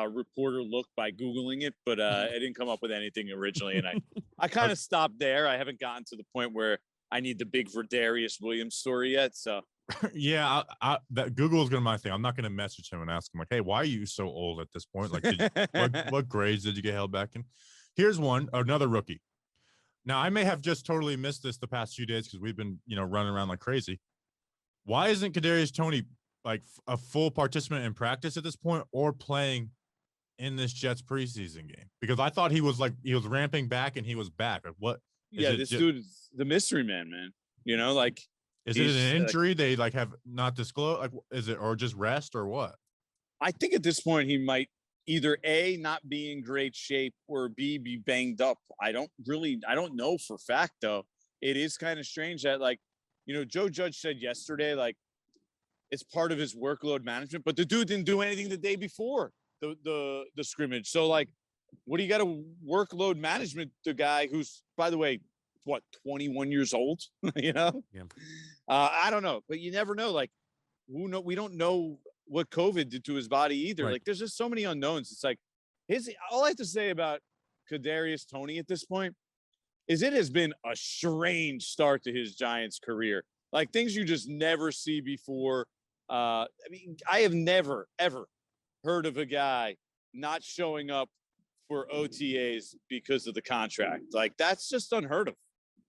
reporter look by Googling it, but I didn't come up with anything originally. And I kind of stopped there. I haven't gotten to the point where I need the big Rodarius Williams story yet. So yeah, that Google is going to be my thing. I'm not going to message him and ask him like, hey, why are you so old at this point? Like, what grades did you get held back in? Here's another rookie. Now, I may have just totally missed this the past few days because we've been, running around like crazy. Why isn't Kadarius Toney like a full participant in practice at this point or playing in this Jets preseason game? Because I thought he was ramping back and he was back. Like, what? This dude is the mystery man. Like, is it an injury they like have not disclosed? Like, is it or just rest or what? I think at this point he might either A, not be in great shape, or B, be banged up. I don't know for fact though. It is kind of strange that Joe Judge said yesterday, like, it's part of his workload management, but the dude didn't do anything the day before the scrimmage. So like, what do you got to workload management? The guy who's, by the way, 21 years old, Yeah. I don't know, but you never know. Like, we don't know what COVID did to his body either. Right. Like, there's just so many unknowns. It's like all I have to say about Kadarius Toney at this point is it has been a strange start to his Giants career. Like, things you just never see before. I mean, I have never, ever heard of a guy not showing up for OTAs because of the contract. Like, that's just unheard of.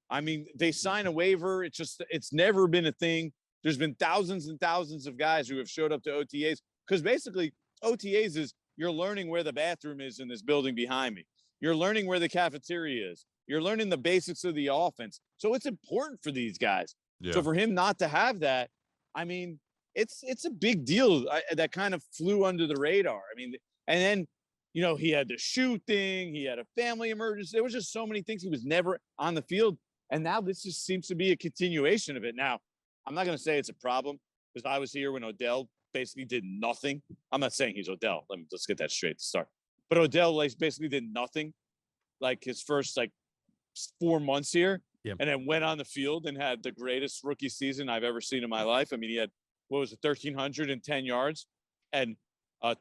I mean, they sign a waiver. It's never been a thing. There's been thousands and thousands of guys who have showed up to OTAs because basically OTAs is you're learning where the bathroom is in this building behind me. You're learning where the cafeteria is. You're learning the basics of the offense. So it's important for these guys. Yeah. So for him not to have that, I mean, it's a big deal that kind of flew under the radar. I mean, and then, he had the shoe thing. He had a family emergency. There was just so many things. He was never on the field. And now this just seems to be a continuation of it. Now, I'm not going to say it's a problem because I was here when Odell basically did nothing. I'm not saying he's Odell. Let's get that straight to start. But Odell basically did nothing like his first 4 months here. Yep. And then went on the field and had the greatest rookie season I've ever seen in my life. I mean, he had, 1,310 yards and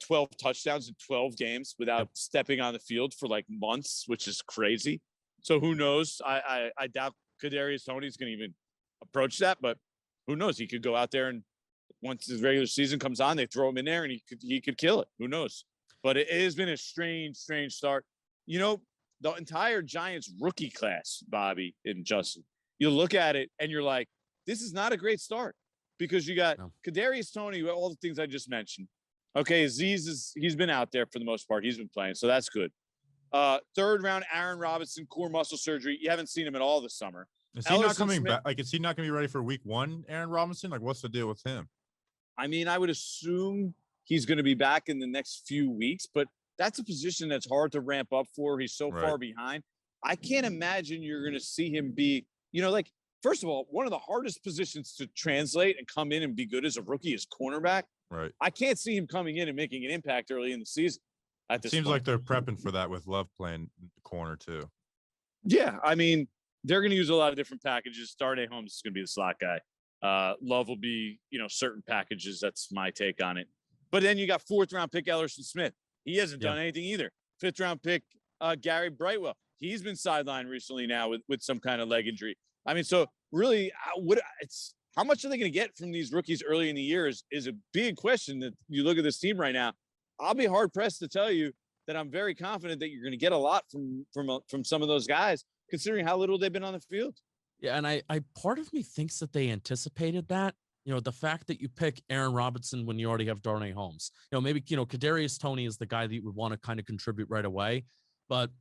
12 touchdowns in 12 games without stepping on the field for months, which is crazy. So who knows? I doubt Kadarius Toney's going to even approach that, but who knows? He could go out there and once his regular season comes on, they throw him in there and he could kill it. Who knows? But it has been a strange start. The entire Giants rookie class, Bobby and Justin, you look at it and you're like, this is not a great start because you got Kadarius Toney, all the things I just mentioned. Okay, Azeez he's been out there for the most part. He's been playing, so that's good. 3rd round, Aaron Robinson, core muscle surgery. You haven't seen him at all this summer. Is he not coming back? Like, is he not going to be ready for week 1, Aaron Robinson? Like, what's the deal with him? I mean, I would assume he's going to be back in the next few weeks, but that's a position that's hard to ramp up for. He's so far behind. I can't imagine you're going to see him be, like, first of all, one of the hardest positions to translate and come in and be good as a rookie is cornerback. Right. I can't see him coming in and making an impact early in the season. At this Seems point. like they're prepping for that with Love playing the corner too. Yeah, I mean, they're going to use a lot of different packages. Darnay Holmes is going to be the slot guy. Love will be, certain packages. That's my take on it. But then you got 4th-round pick Ellerson Smith. He hasn't done anything either. 5th-round pick Gary Brightwell. He's been sidelined recently now with some kind of leg injury. I mean, so really, how much are they going to get from these rookies early in the year is a big question that you look at this team right now. I'll be hard pressed to tell you that I'm very confident that you're going to get a lot from some of those guys, considering how little they've been on the field. Yeah, and I part of me thinks that they anticipated that. The fact that you pick Aaron Robinson when you already have Darnay Holmes. Maybe Kadarius Toney is the guy that you would want to kind of contribute right away, but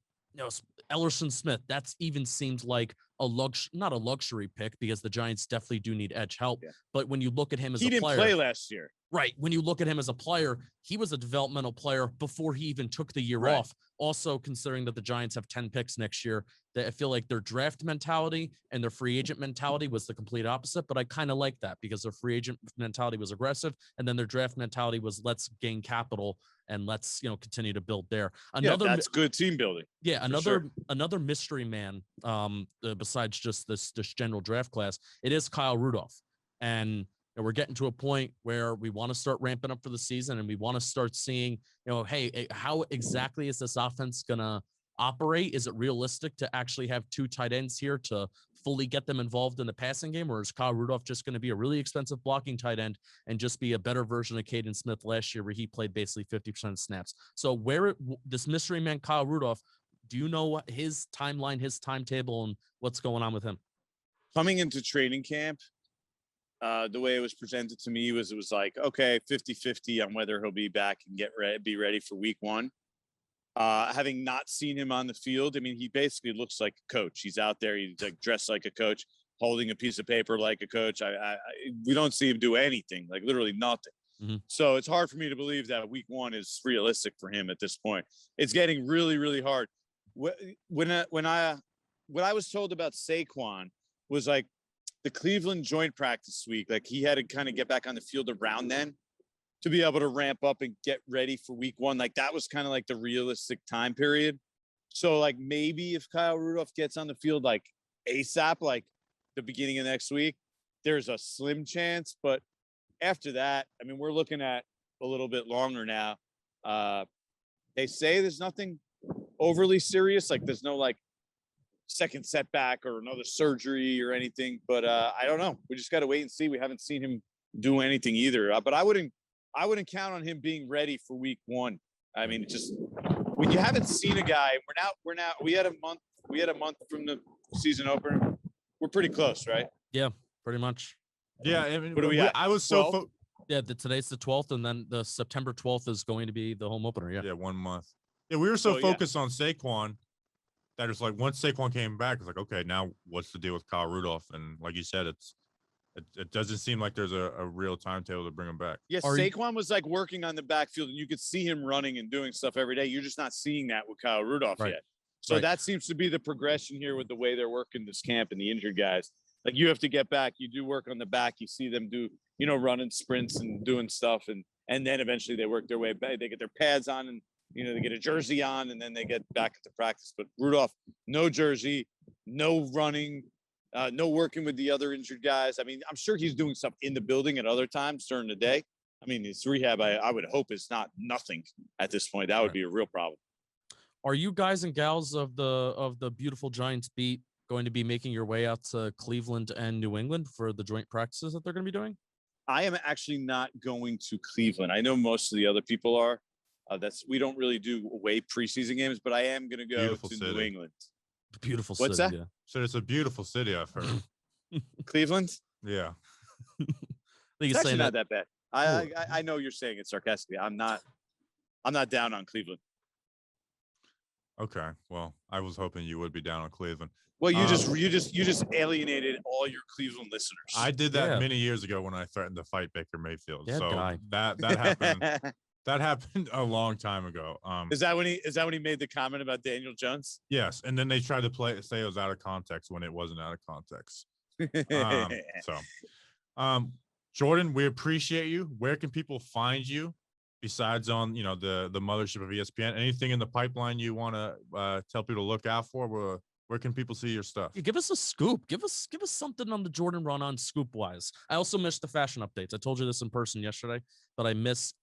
Ellerson Smith, that's even seems like not a luxury pick because the Giants definitely do need edge help. Yeah. But when you look at him as a player, he didn't play last year. Right. When you look at him as a player, he was a developmental player before he even took the year off. Also, considering that the Giants have 10 picks next year, that I feel like their draft mentality and their free agent mentality was the complete opposite. But I kind of like that because their free agent mentality was aggressive. And then their draft mentality was let's gain capital and let's, continue to build there. That's good team building. Yeah. Another mystery man, besides just this general draft class, it is Kyle Rudolph. And we're getting to a point where we want to start ramping up for the season and we want to start seeing, hey, how exactly is this offense going to operate? Is it realistic to actually have 2 tight ends here to fully get them involved in the passing game? Or is Kyle Rudolph just going to be a really expensive blocking tight end and just be a better version of Caden Smith last year where he played basically 50% of snaps? So this mystery man, Kyle Rudolph, do you know what his timeline, his timetable, and what's going on with him? Coming into training camp, the way it was presented to me was it was like, okay, 50-50 on whether he'll be back and be ready for week 1. Having not seen him on the field, I mean, he basically looks like a coach. He's out there. He's like dressed like a coach, holding a piece of paper like a coach. We don't see him do anything, like literally nothing. Mm-hmm. So it's hard for me to believe that week 1 is realistic for him at this point. It's getting really, really hard. What I was told about Saquon was like, the Cleveland joint practice week, like he had to kind of get back on the field around then to be able to ramp up and get ready for week 1. Like that was kind of like the realistic time period. So like maybe if Kyle Rudolph gets on the field like ASAP, like the beginning of next week, there's a slim chance. But after that, I mean, we're looking at a little bit longer now. They say there's nothing overly serious. Like there's no like second setback or another surgery or anything, but I don't know. We just got to wait and see. We haven't seen him do anything either, but I wouldn't count on him being ready for week 1. I mean, just when you haven't seen a guy, we had a month from the season opener. We're pretty close, right? Yeah, pretty much. Yeah. I mean, what do we I was so today's the 12th, and then the September 12th is going to be the home opener. Yeah. 1 month. Yeah. We were so focused on Saquon that it's like once Saquon came back, it's like, okay, now what's the deal with Kyle Rudolph? And like you said, it doesn't seem like there's a real timetable to bring him back. Yes, Saquon was like working on the backfield, and you could see him running and doing stuff every day. You're just not seeing that with Kyle Rudolph yet. So that seems to be the progression here with the way they're working this camp and the injured guys. Like you have to get back. You do work on the back. You see them do, running sprints and doing stuff, and then eventually they work their way back. They get their pads on and they get a jersey on, and then they get back into practice. But Rudolph, no jersey, no running, no working with the other injured guys. I mean, I'm sure he's doing stuff in the building at other times during the day. I mean, his rehab, I would hope, is not nothing at this point. That would be a real problem. Are you guys and gals of the beautiful Giants beat going to be making your way out to Cleveland and New England for the joint practices that they're going to be doing? I am actually not going to Cleveland. I know most of the other people are. We don't really do away preseason games, but I am going to go to New England. Beautiful city. What's that? Yeah. So it's a beautiful city, I've heard. Cleveland? Yeah. It's actually not that bad. I know you're saying it sarcastically. I'm not down on Cleveland. Okay. Well, I was hoping you would be down on Cleveland. Well, you just alienated all your Cleveland listeners. I did that Yeah. many years ago when I threatened to fight Baker Mayfield. Yeah, so guy. that happened. That happened a long time ago. Is that when he made the comment about Daniel Jones? Yes, and then they tried to say it was out of context when it wasn't out of context. Jordan, we appreciate you. Where can people find you besides on the mothership of ESPN? Anything in the pipeline you want to tell people to look out for? Where can people see your stuff? Yeah, give us a scoop. Give us something on the Jordan Ranaan scoop wise. I also missed the fashion updates. I told you this in person yesterday, but I miss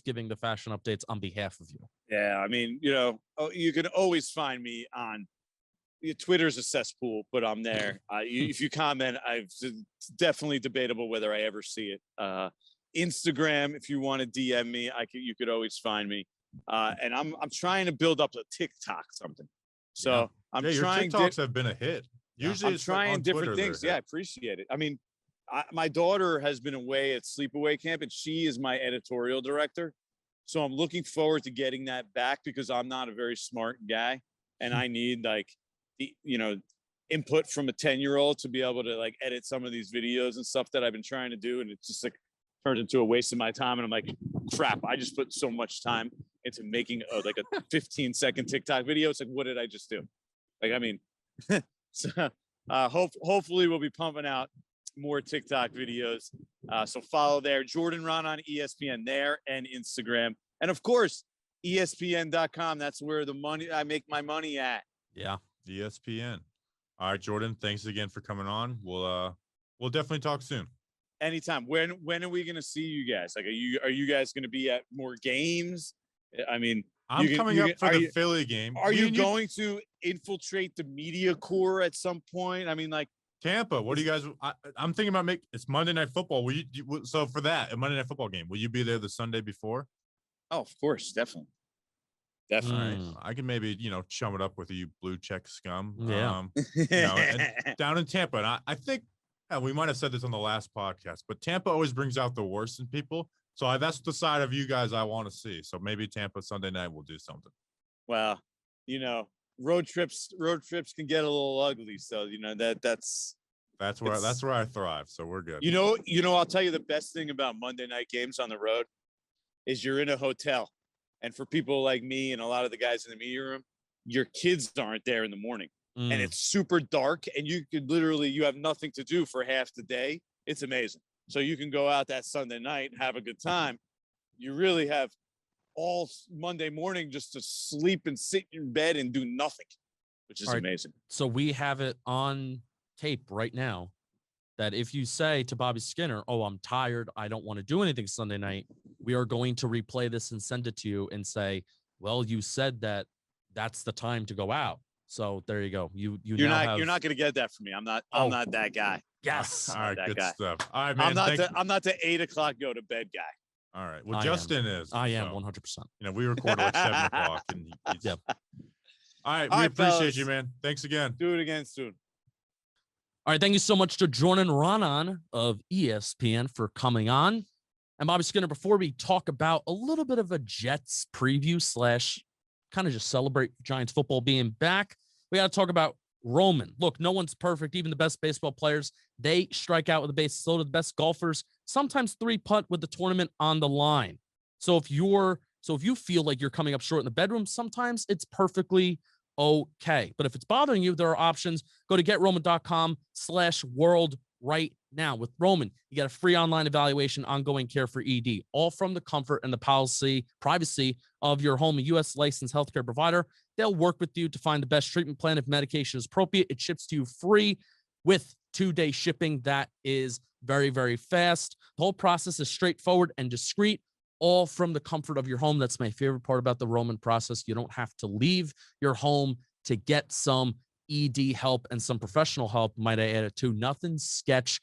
giving the fashion updates on behalf of you. Yeah, I mean, you can always find me on Twitter's a cesspool, but I'm there. If you comment, it's definitely debatable whether I ever see it. Instagram, if you want to DM me, you could always find me. And I'm trying to build up a TikTok something. So Yeah. I'm your trying. TikToks have been a hit. Usually, I'm it's trying on different Twitter, things. they're Yeah, I hit. appreciate it. I mean, my daughter has been away at sleepaway camp, and she is my editorial director. So I'm looking forward to getting that back because I'm not a very smart guy, and I need input from a 10-year-old to be able to edit some of these videos and stuff that I've been trying to do, and it's just turned into a waste of my time. And I'm like, crap! I just put so much time into making a 15-second TikTok video. It's like, what did I just do? So hopefully we'll be pumping out more TikTok videos. So follow there, Jordan Ranaan on ESPN there and Instagram. And of course, ESPN.com. That's where I make my money at. Yeah. ESPN. All right, Jordan, thanks again for coming on. We'll definitely talk soon. Anytime. When are we going to see you guys? Are you guys going to be at more games? I mean, I'm coming up for the Philly game. Are you going to infiltrate the media corps at some point? I mean, Tampa, what do you guys? I'm thinking about it's Monday Night Football. So for that a Monday Night Football game, will you be there the Sunday before? Oh, of course, definitely. I can maybe chum it up with you blue check scum. Yeah. And down in Tampa, and I think we might have said this on the last podcast, but Tampa always brings out the worst in people. So that's the side of you guys I want to see. So maybe Tampa Sunday night will do something. Well, road trips can get a little ugly. So that's where I thrive. So we're good. I'll tell you the best thing about Monday night games on the road is you're in a hotel, and for people like me and a lot of the guys in the media room, your kids aren't there in the morning, and it's super dark, and you have nothing to do for half the day. It's amazing. So you can go out that Sunday night, have a good time. You really have all Monday morning just to sleep and sit in bed and do nothing, which is amazing. So we have it on tape right now that if you say to Bobby Skinner, "Oh, I'm tired, I don't want to do anything Sunday night," we are going to replay this and send it to you and say, "Well, you said that's the time to go out." So there you go. You're not going to get that from me. I'm not that guy. Yes. All right. Good guy. stuff. All right, man. I'm not the 8 o'clock go to bed guy. All right. Well, Justin is. I am 100%. We record at 7 o'clock. And Yep. All right. We appreciate you, man. Thanks again. Do it again soon. All right. Thank you so much to Jordan Ranaan of ESPN for coming on. And Bobby Skinner, before we talk about a little bit of a Jets preview / kind of just celebrate Giants football being back, we got to talk about Roman. Look, no one's perfect. Even the best baseball players, they strike out with the base. So do the best golfers, sometimes 3-putt with the tournament on the line. So if you feel like you're coming up short in the bedroom, sometimes it's perfectly okay. But if it's bothering you, there are options. Go to GetRoman.com/world right now. With Roman, you get a free online evaluation, ongoing care for ED, all from the comfort and the privacy of your home. A U.S. licensed healthcare provider. They'll work with you to find the best treatment plan. If medication is appropriate, it ships to you free with 2-day shipping. That is very, very fast. The whole process is straightforward and discreet, all from the comfort of your home. That's my favorite part about the Roman process. You don't have to leave your home to get some ED help and some professional help, might I add it too. Nothing sketch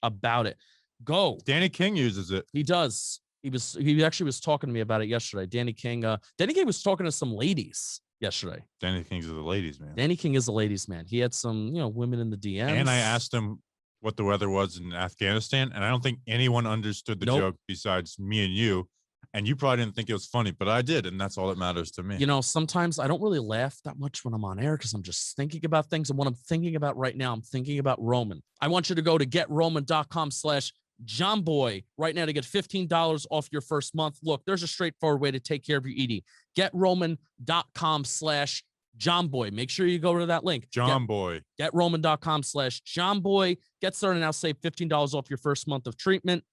about it. Go. Danny King uses it. He does. He actually was talking to me about it yesterday. Danny King was talking to some ladies yesterday. Danny King's the ladies, man. Danny King is the ladies, man. He had some, women in the DMs. And I asked him what the weather was in Afghanistan, and I don't think anyone understood the joke besides me and you. And you probably didn't think it was funny, but I did. And that's all that matters to me. You know, sometimes I don't really laugh that much when I'm on air because I'm just thinking about things. And what I'm thinking about right now, I'm thinking about Roman. I want you to go to GetRoman.com/JohnBoy right now to get $15 off your first month. Look, there's a straightforward way to take care of your eating. GetRoman.com/JohnBoy. Make sure you go to that link. John Boy. GetRoman.com/JohnBoy. Get started now. Save $15 off your first month of treatment.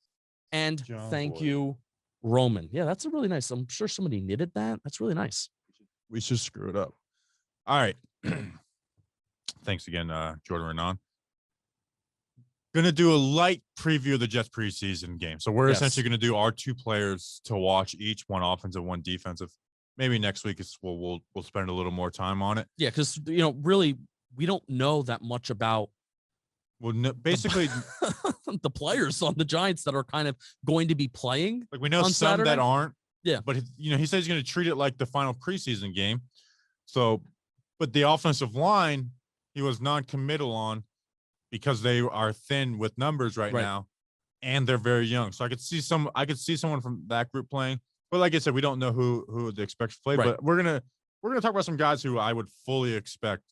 And thank you, Roman. Yeah, that's a really nice. I'm sure somebody knitted that. That's really nice. We should screw it up. All right. Thanks again, Jordan Ranaan. Gonna do a light preview of the Jets preseason game. So we're essentially gonna do our 2 players to watch each, one offensive, one defensive. Maybe next week we'll spend a little more time on it. Yeah, because really we don't know that much about basically the players on the Giants that are kind of going to be playing. Like we know on some Saturday. that aren't. Yeah. But he said he's going to treat it like the final preseason game. So, but the offensive line, he was non-committal on because they are thin with numbers right now, and they're very young. So I could see someone from that group playing. But like I said, we don't know who they expect to play. Right. But we're gonna talk about some guys who I would fully expect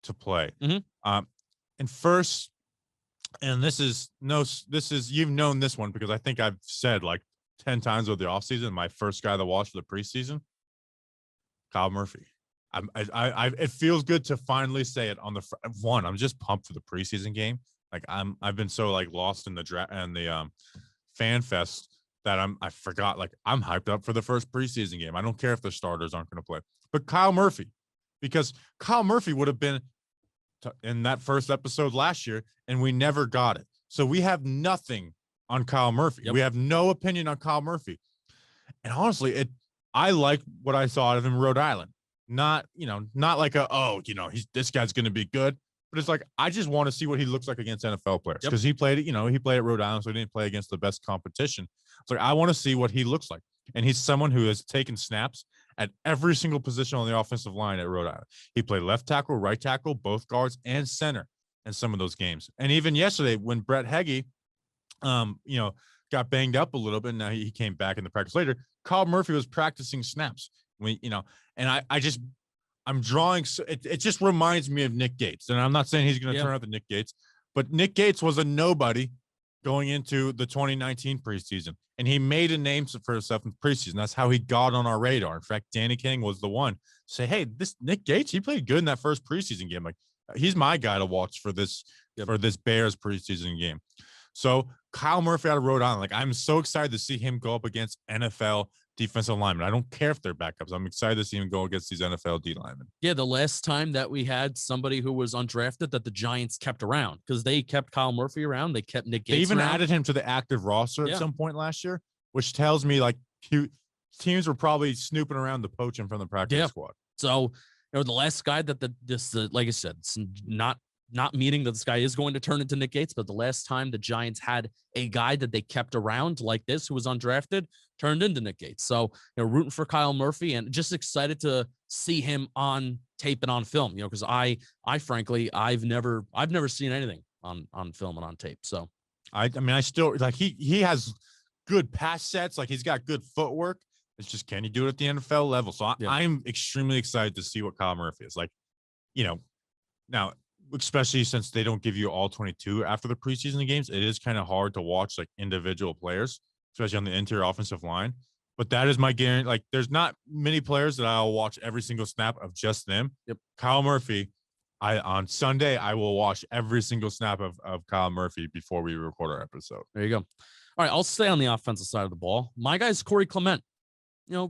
to play. Mm-hmm. And first. And this is you've known this one because I think I've said like 10 times over the offseason, my first guy to watch for the preseason, Kyle Murphy. It feels good to finally say it on the one. I'm just pumped for the preseason game. Like I've been so like lost in the draft and the fan fest that I forgot, like I'm hyped up for the first preseason game. I don't care if the starters aren't going to play, but Kyle Murphy, because Kyle Murphy would have been in that first episode last year, and we never got it. So we have nothing on Kyle Murphy. Yep. We have no opinion on Kyle Murphy. And honestly, I like what I saw out of him in Rhode Island. Not like this guy's going to be good, but it's like I just want to see what he looks like against NFL players because he played at Rhode Island, so he didn't play against the best competition. So I want to see what he looks like. And he's someone who has taken snaps at every single position on the offensive line at Rhode Island. He played left tackle, right tackle, both guards, and center in some of those games. And even yesterday when Brett Heggie, got banged up a little bit, now he came back in the practice later, Kyle Murphy was practicing snaps. And I'm drawing, it just reminds me of Nick Gates. And I'm not saying he's going to turn out the Nick Gates, but Nick Gates was a nobody going into the 2019 preseason. And he made a name for himself in preseason. That's how he got on our radar. In fact, Danny King was the one to say, hey, this Nick Gates, he played good in that first preseason game. Like he's my guy to watch for this Bears preseason game. So Kyle Murphy out of Rhode Island, like I'm so excited to see him go up against NFL defensive linemen. I don't care if they're backups. I'm excited to see him go against these NFL D linemen. Yeah, the last time that we had somebody who was undrafted that the Giants kept around because they kept Kyle Murphy around. They kept Nick Gates. They even around. added him to the active roster at some point last year, which tells me like teams were probably snooping around to poach him from the practice squad. So, the last guy that like I said, it's not meaning that this guy is going to turn into Nick Gates, but the last time the Giants had a guy that they kept around like this who was undrafted turned into Nick Gates. So, rooting for Kyle Murphy and just excited to see him on tape and on film, because I frankly, I've never seen anything on film and on tape. So I still like he has good pass sets. Like he's got good footwork. It's just, can he do it at the NFL level? So I'm extremely excited to see what Kyle Murphy is like, now, especially since they don't give you all 22 after the preseason games, it is kind of hard to watch like individual players, especially on the interior offensive line. But that is my guarantee. Like there's not many players that I'll watch every single snap of just them. Yep. Kyle Murphy, on Sunday, I will watch every single snap of Kyle Murphy before we record our episode. There you go. All right, I'll stay on the offensive side of the ball. My guy's Corey Clement.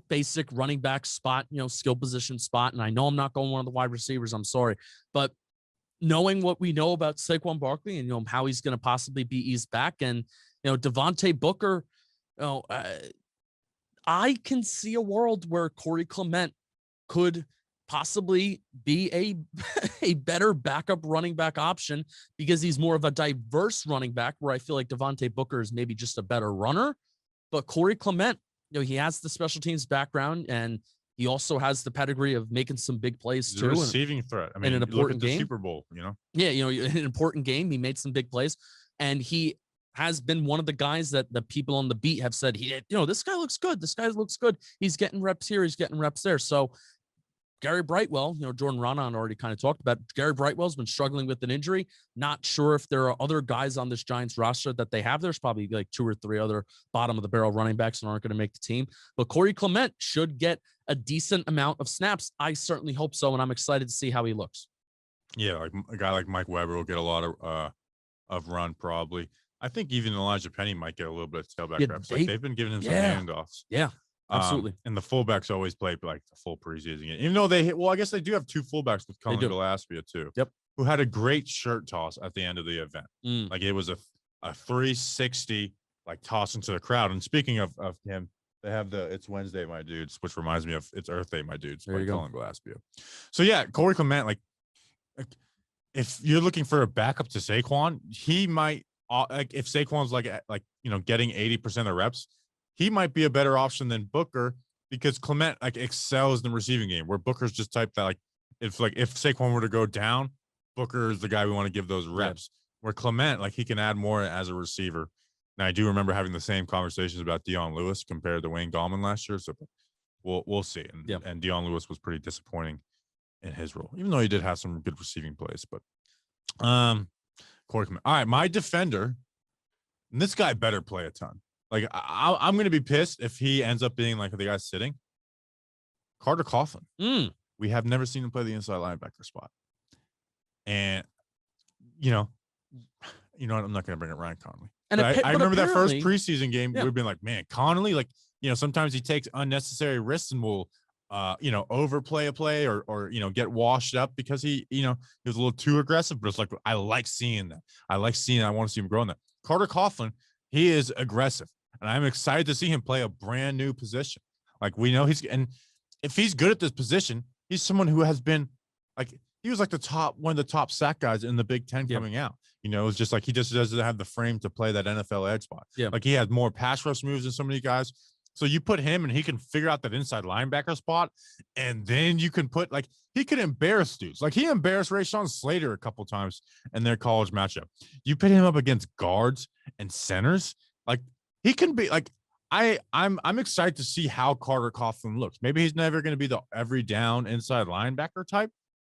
Basic running back spot, skill position spot. And I know I'm not going one of the wide receivers. I'm sorry. But knowing what we know about Saquon Barkley and, how he's going to possibly be eased back and, Devontae Booker, I can see a world where Corey Clement could possibly be a better backup running back option because he's more of a diverse running back where I feel like Devontae Booker is maybe just a better runner. But Corey Clement, he has the special teams background and he also has the pedigree of making some big plays He's too. a receiving threat. I mean, in an important look at the game. Super Bowl, Yeah, an important game. He made some big plays and he has been one of the guys that the people on the beat have said, this guy looks good. This guy looks good. He's getting reps here. He's getting reps there. So Gary Brightwell, Jordan Ranaan already kind of talked about. Gary Brightwell's been struggling with an injury. Not sure if there are other guys on this Giants roster that they have. There's probably like 2 or 3 other bottom of the barrel running backs that aren't going to make the team. But Corey Clement should get a decent amount of snaps. I certainly hope so, and I'm excited to see how he looks. Yeah, like a guy like Mike Weber will get a lot of run probably. I think even Elijah Penny might get a little bit of tailback reps. They've been giving him some handoffs. Yeah. Absolutely. And the fullbacks always play like the full preseason game. Even though I guess they do have 2 fullbacks with Colin Gillespie too. Yep. Who had a great shirt toss at the end of the event. Like it was a 360 like toss into the crowd. And speaking of him, they have it's Wednesday, my dudes, which reminds me of it's Earth Day, my dudes. There you go. Colin Gillespie. So yeah, Corey Clement, like if you're looking for a backup to Saquon, he might like if Saquon's like getting 80% of the reps, he might be a better option than Booker because Clement like excels in the receiving game where Booker's just type that like if Saquon were to go down, Booker is the guy we want to give those reps. Where Clement, like he can add more as a receiver. And I do remember having the same conversations about Dion Lewis compared to Wayne Gallman last year. So we'll see. And Dion Lewis was pretty disappointing in his role, even though he did have some good receiving plays. But Corey Clement. All right, my defender, and this guy better play a ton. Like I'm going to be pissed if he ends up being like the guy sitting. Carter Coughlin. We have never seen him play the inside linebacker spot. And, you know what? I'm not going to bring it Ryan Connolly. And I remember that first preseason game. We've been like, man, Connolly, like, sometimes he takes unnecessary risks and will, overplay a play or get washed up because he was a little too aggressive. But it's like, I like seeing that. I want to see him grow in that. Carter Coughlin, he is aggressive. And I'm excited to see him play a brand new position. Like we know and if he's good at this position, he's someone who has been like, he was like one of the top sack guys in the Big Ten coming out. It's just like, he just doesn't have the frame to play that NFL edge spot. Yeah. Like he has more pass rush moves than so many guys. So you put him and he can figure out that inside linebacker spot. And then you can put he could embarrass dudes. Like he embarrassed Rashawn Slater a couple times in their college matchup. You put him up against guards and centers. Like he can be like, I'm excited to see how Carter Coughlin looks. Maybe he's never going to be the every down inside linebacker type,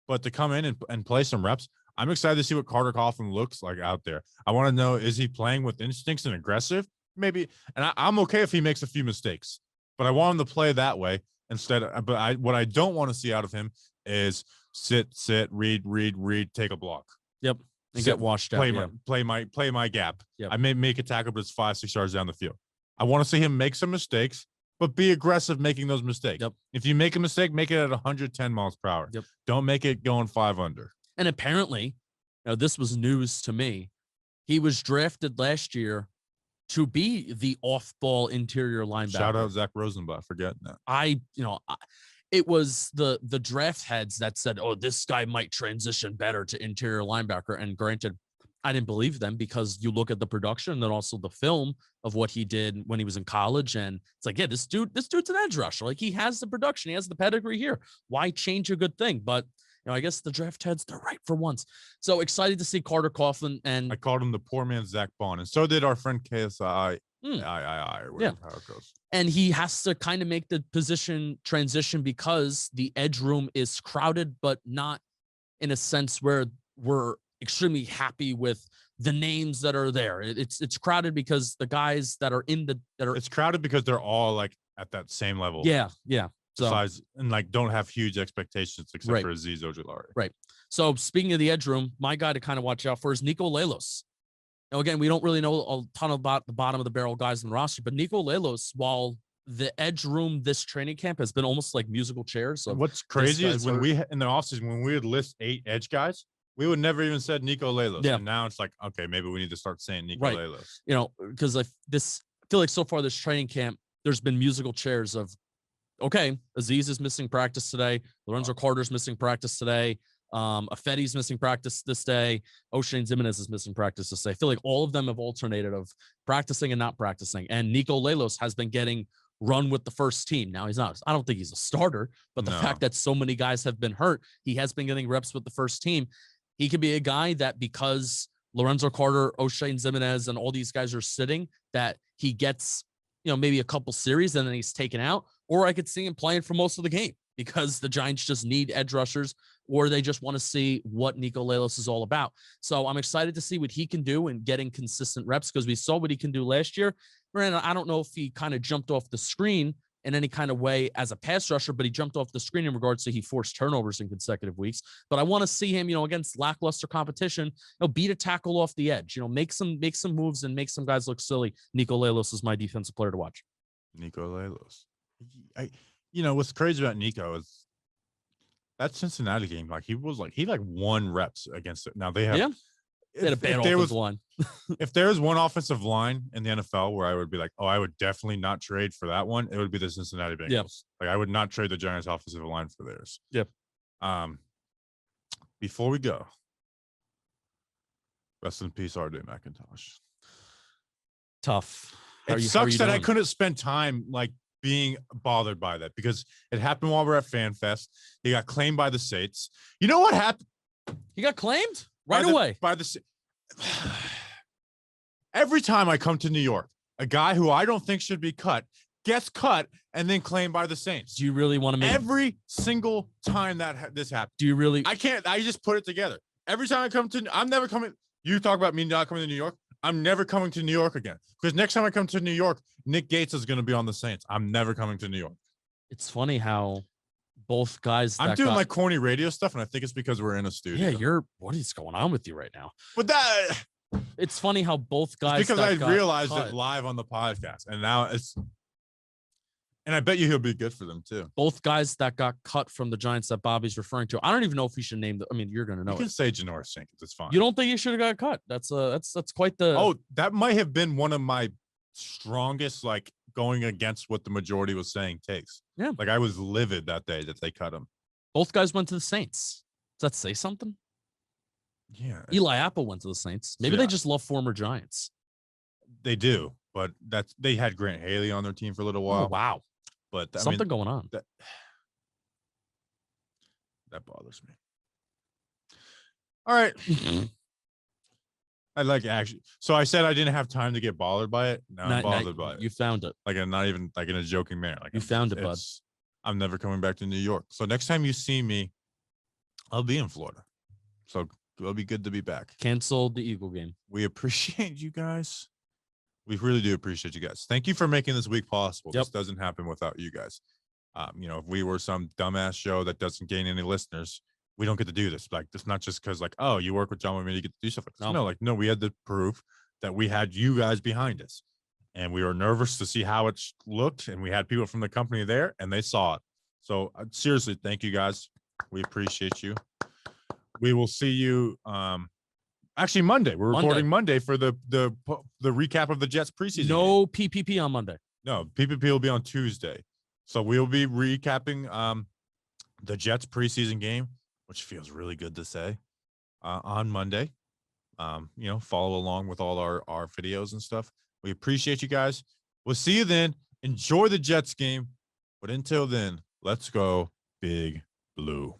but to come in and play some reps, I'm excited to see what Carter Coughlin looks like out there. I want to know, is he playing with instincts and aggressive? Maybe, and I'm okay if he makes a few mistakes, but I want him to play that way instead. What I don't want to see out of him is sit, read, take a block. Yep. And get washed out. Play my gap. Yep. I may make a tackle, but it's 5-6 yards down the field. I want to see him make some mistakes, but be aggressive making those mistakes. Yep. If you make a mistake, make it at 110 miles per hour. Yep. Don't make it going 5 under. And apparently, this was news to me. He was drafted last year to be the off-ball interior linebacker. Shout out Zach Rosenblatt, forgetting that. It was the draft heads that said, oh, this guy might transition better to interior linebacker. And granted, I didn't believe them because you look at the production and then also the film of what he did when he was in college. And it's like, yeah, this dude's an edge rusher. Like he has the production. He has the pedigree here. Why change a good thing? But I guess the draft heads, they're right for once. So excited to see Carter Coughlin. And I called him the poor man's Zach Bond. And so did our friend KSI. Or whatever how it goes. And he has to kind of make the position transition because the edge room is crowded, but not in a sense where we're extremely happy with the names that are there. It's crowded because the guys that are it's crowded because they're all like at that same level. Yeah. So, size and don't have huge expectations except for Azeez Ojulari. Right. So speaking of the edge room, my guy to kind of watch out for is Nico Lelos. Now, again, we don't really know a ton about the bottom of the barrel guys in the roster, but Nico Lelos, while the edge room this training camp has been almost like musical chairs. So what's crazy is when we in the offseason, when we would list 8 edge guys, we would never even said Nico Lelos. Yeah. And now it's like, okay, maybe we need to start saying Nico Lelos. Because I feel like so far this training camp, there's been musical chairs of, okay, Azeez is missing practice today. Lorenzo Carter's missing practice today. Afedi's missing practice this day. O'Shane Zimenez is missing practice this day. I feel like all of them have alternated of practicing and not practicing. And Nico Lelos has been getting run with the first team. Now he's not, I don't think he's a starter, but the fact that so many guys have been hurt, he has been getting reps with the first team. He could be a guy that because Lorenzo Carter, O'Shea Zimenez, and all these guys are sitting, that he gets, maybe a couple series and then he's taken out, or I could see him playing for most of the game because the Giants just need edge rushers, or they just want to see what Nico Lalos is all about. So I'm excited to see what he can do in getting consistent reps, because we saw what he can do last year. Granted, I don't know if he kind of jumped off the screen in any kind of way as a pass rusher, but he jumped off the screen in regards to he forced turnovers in consecutive weeks. But I want to see him, against lackluster competition, beat a tackle off the edge, make some moves and make some guys look silly. Nico Lalos is my defensive player to watch. Nico Lalos. What's crazy about Nico is that Cincinnati game, he won reps against it. Now they have, they had a bad offensive line. If there was one offensive line in the NFL where I would be like, oh, I would definitely not trade for that one, it would be the Cincinnati Bengals. Yep. I would not trade the Giants offensive line for theirs. Yep. Before we go, rest in peace, R.J. McIntosh. Tough. It sucks that I couldn't spend time being bothered by that, because it happened while we're at FanFest. He got claimed by the Saints. You know what happened? He got claimed away by the. Every time I come to New York, a guy who I don't think should be cut gets cut and then claimed by the Saints. Do you really want to make every single time that this happens? Do you really? I can't. I just put it together. Every time I come to, I'm never coming. You talk about me not coming to New York. I'm never coming to New York again, because next time I come to New York, Nick Gates is going to be on the Saints. I'm never coming to New York. It's funny how both guys. I'm doing my corny radio stuff, and I think it's because we're in a studio. Yeah, what is going on with you right now? But that. It's funny how both guys. Because I realized it live on the podcast, and now it's. And I bet you he'll be good for them too. Both guys that got cut from the Giants that Bobby's referring to. I don't even know if he should name them. I mean, you're going to know. You can say Janoris Jenkins. It's fine. You don't think he should have got cut? That's quite the. Oh, that might have been one of my strongest, going against what the majority was saying takes. Yeah. I was livid that day that they cut him. Both guys went to the Saints. Does that say something? Yeah. Eli Apple went to the Saints. Maybe they just love former Giants. They do, but they had Grant Haley on their team for a little while. Oh, wow. But something going on. That bothers me. All right. I actually. So I said I didn't have time to get bothered by it. Now I'm bothered by it. You found it. I'm not even in a joking manner. You found it, bud. I'm never coming back to New York. So next time you see me, I'll be in Florida. So it'll be good to be back. Cancel the Eagle game. We appreciate you guys. We really do appreciate you guys. Thank you for making this week possible. Yep. This doesn't happen without you guys. If we were some dumbass show that doesn't gain any listeners, we don't get to do this. It's not just because oh, you work with John Wayne, you get to do stuff like this. No, we had to prove that we had you guys behind us, and we were nervous to see how it looked, and we had people from the company there, and they saw it. So seriously, thank you guys. We appreciate you. We will see you. Actually, Monday. We're recording Monday for the recap of the Jets preseason. No game. PPP on Monday. No, PPP will be on Tuesday. So we'll be recapping the Jets preseason game, which feels really good to say, on Monday. Follow along with all our videos and stuff. We appreciate you guys. We'll see you then. Enjoy the Jets game. But until then, let's go Big Blue.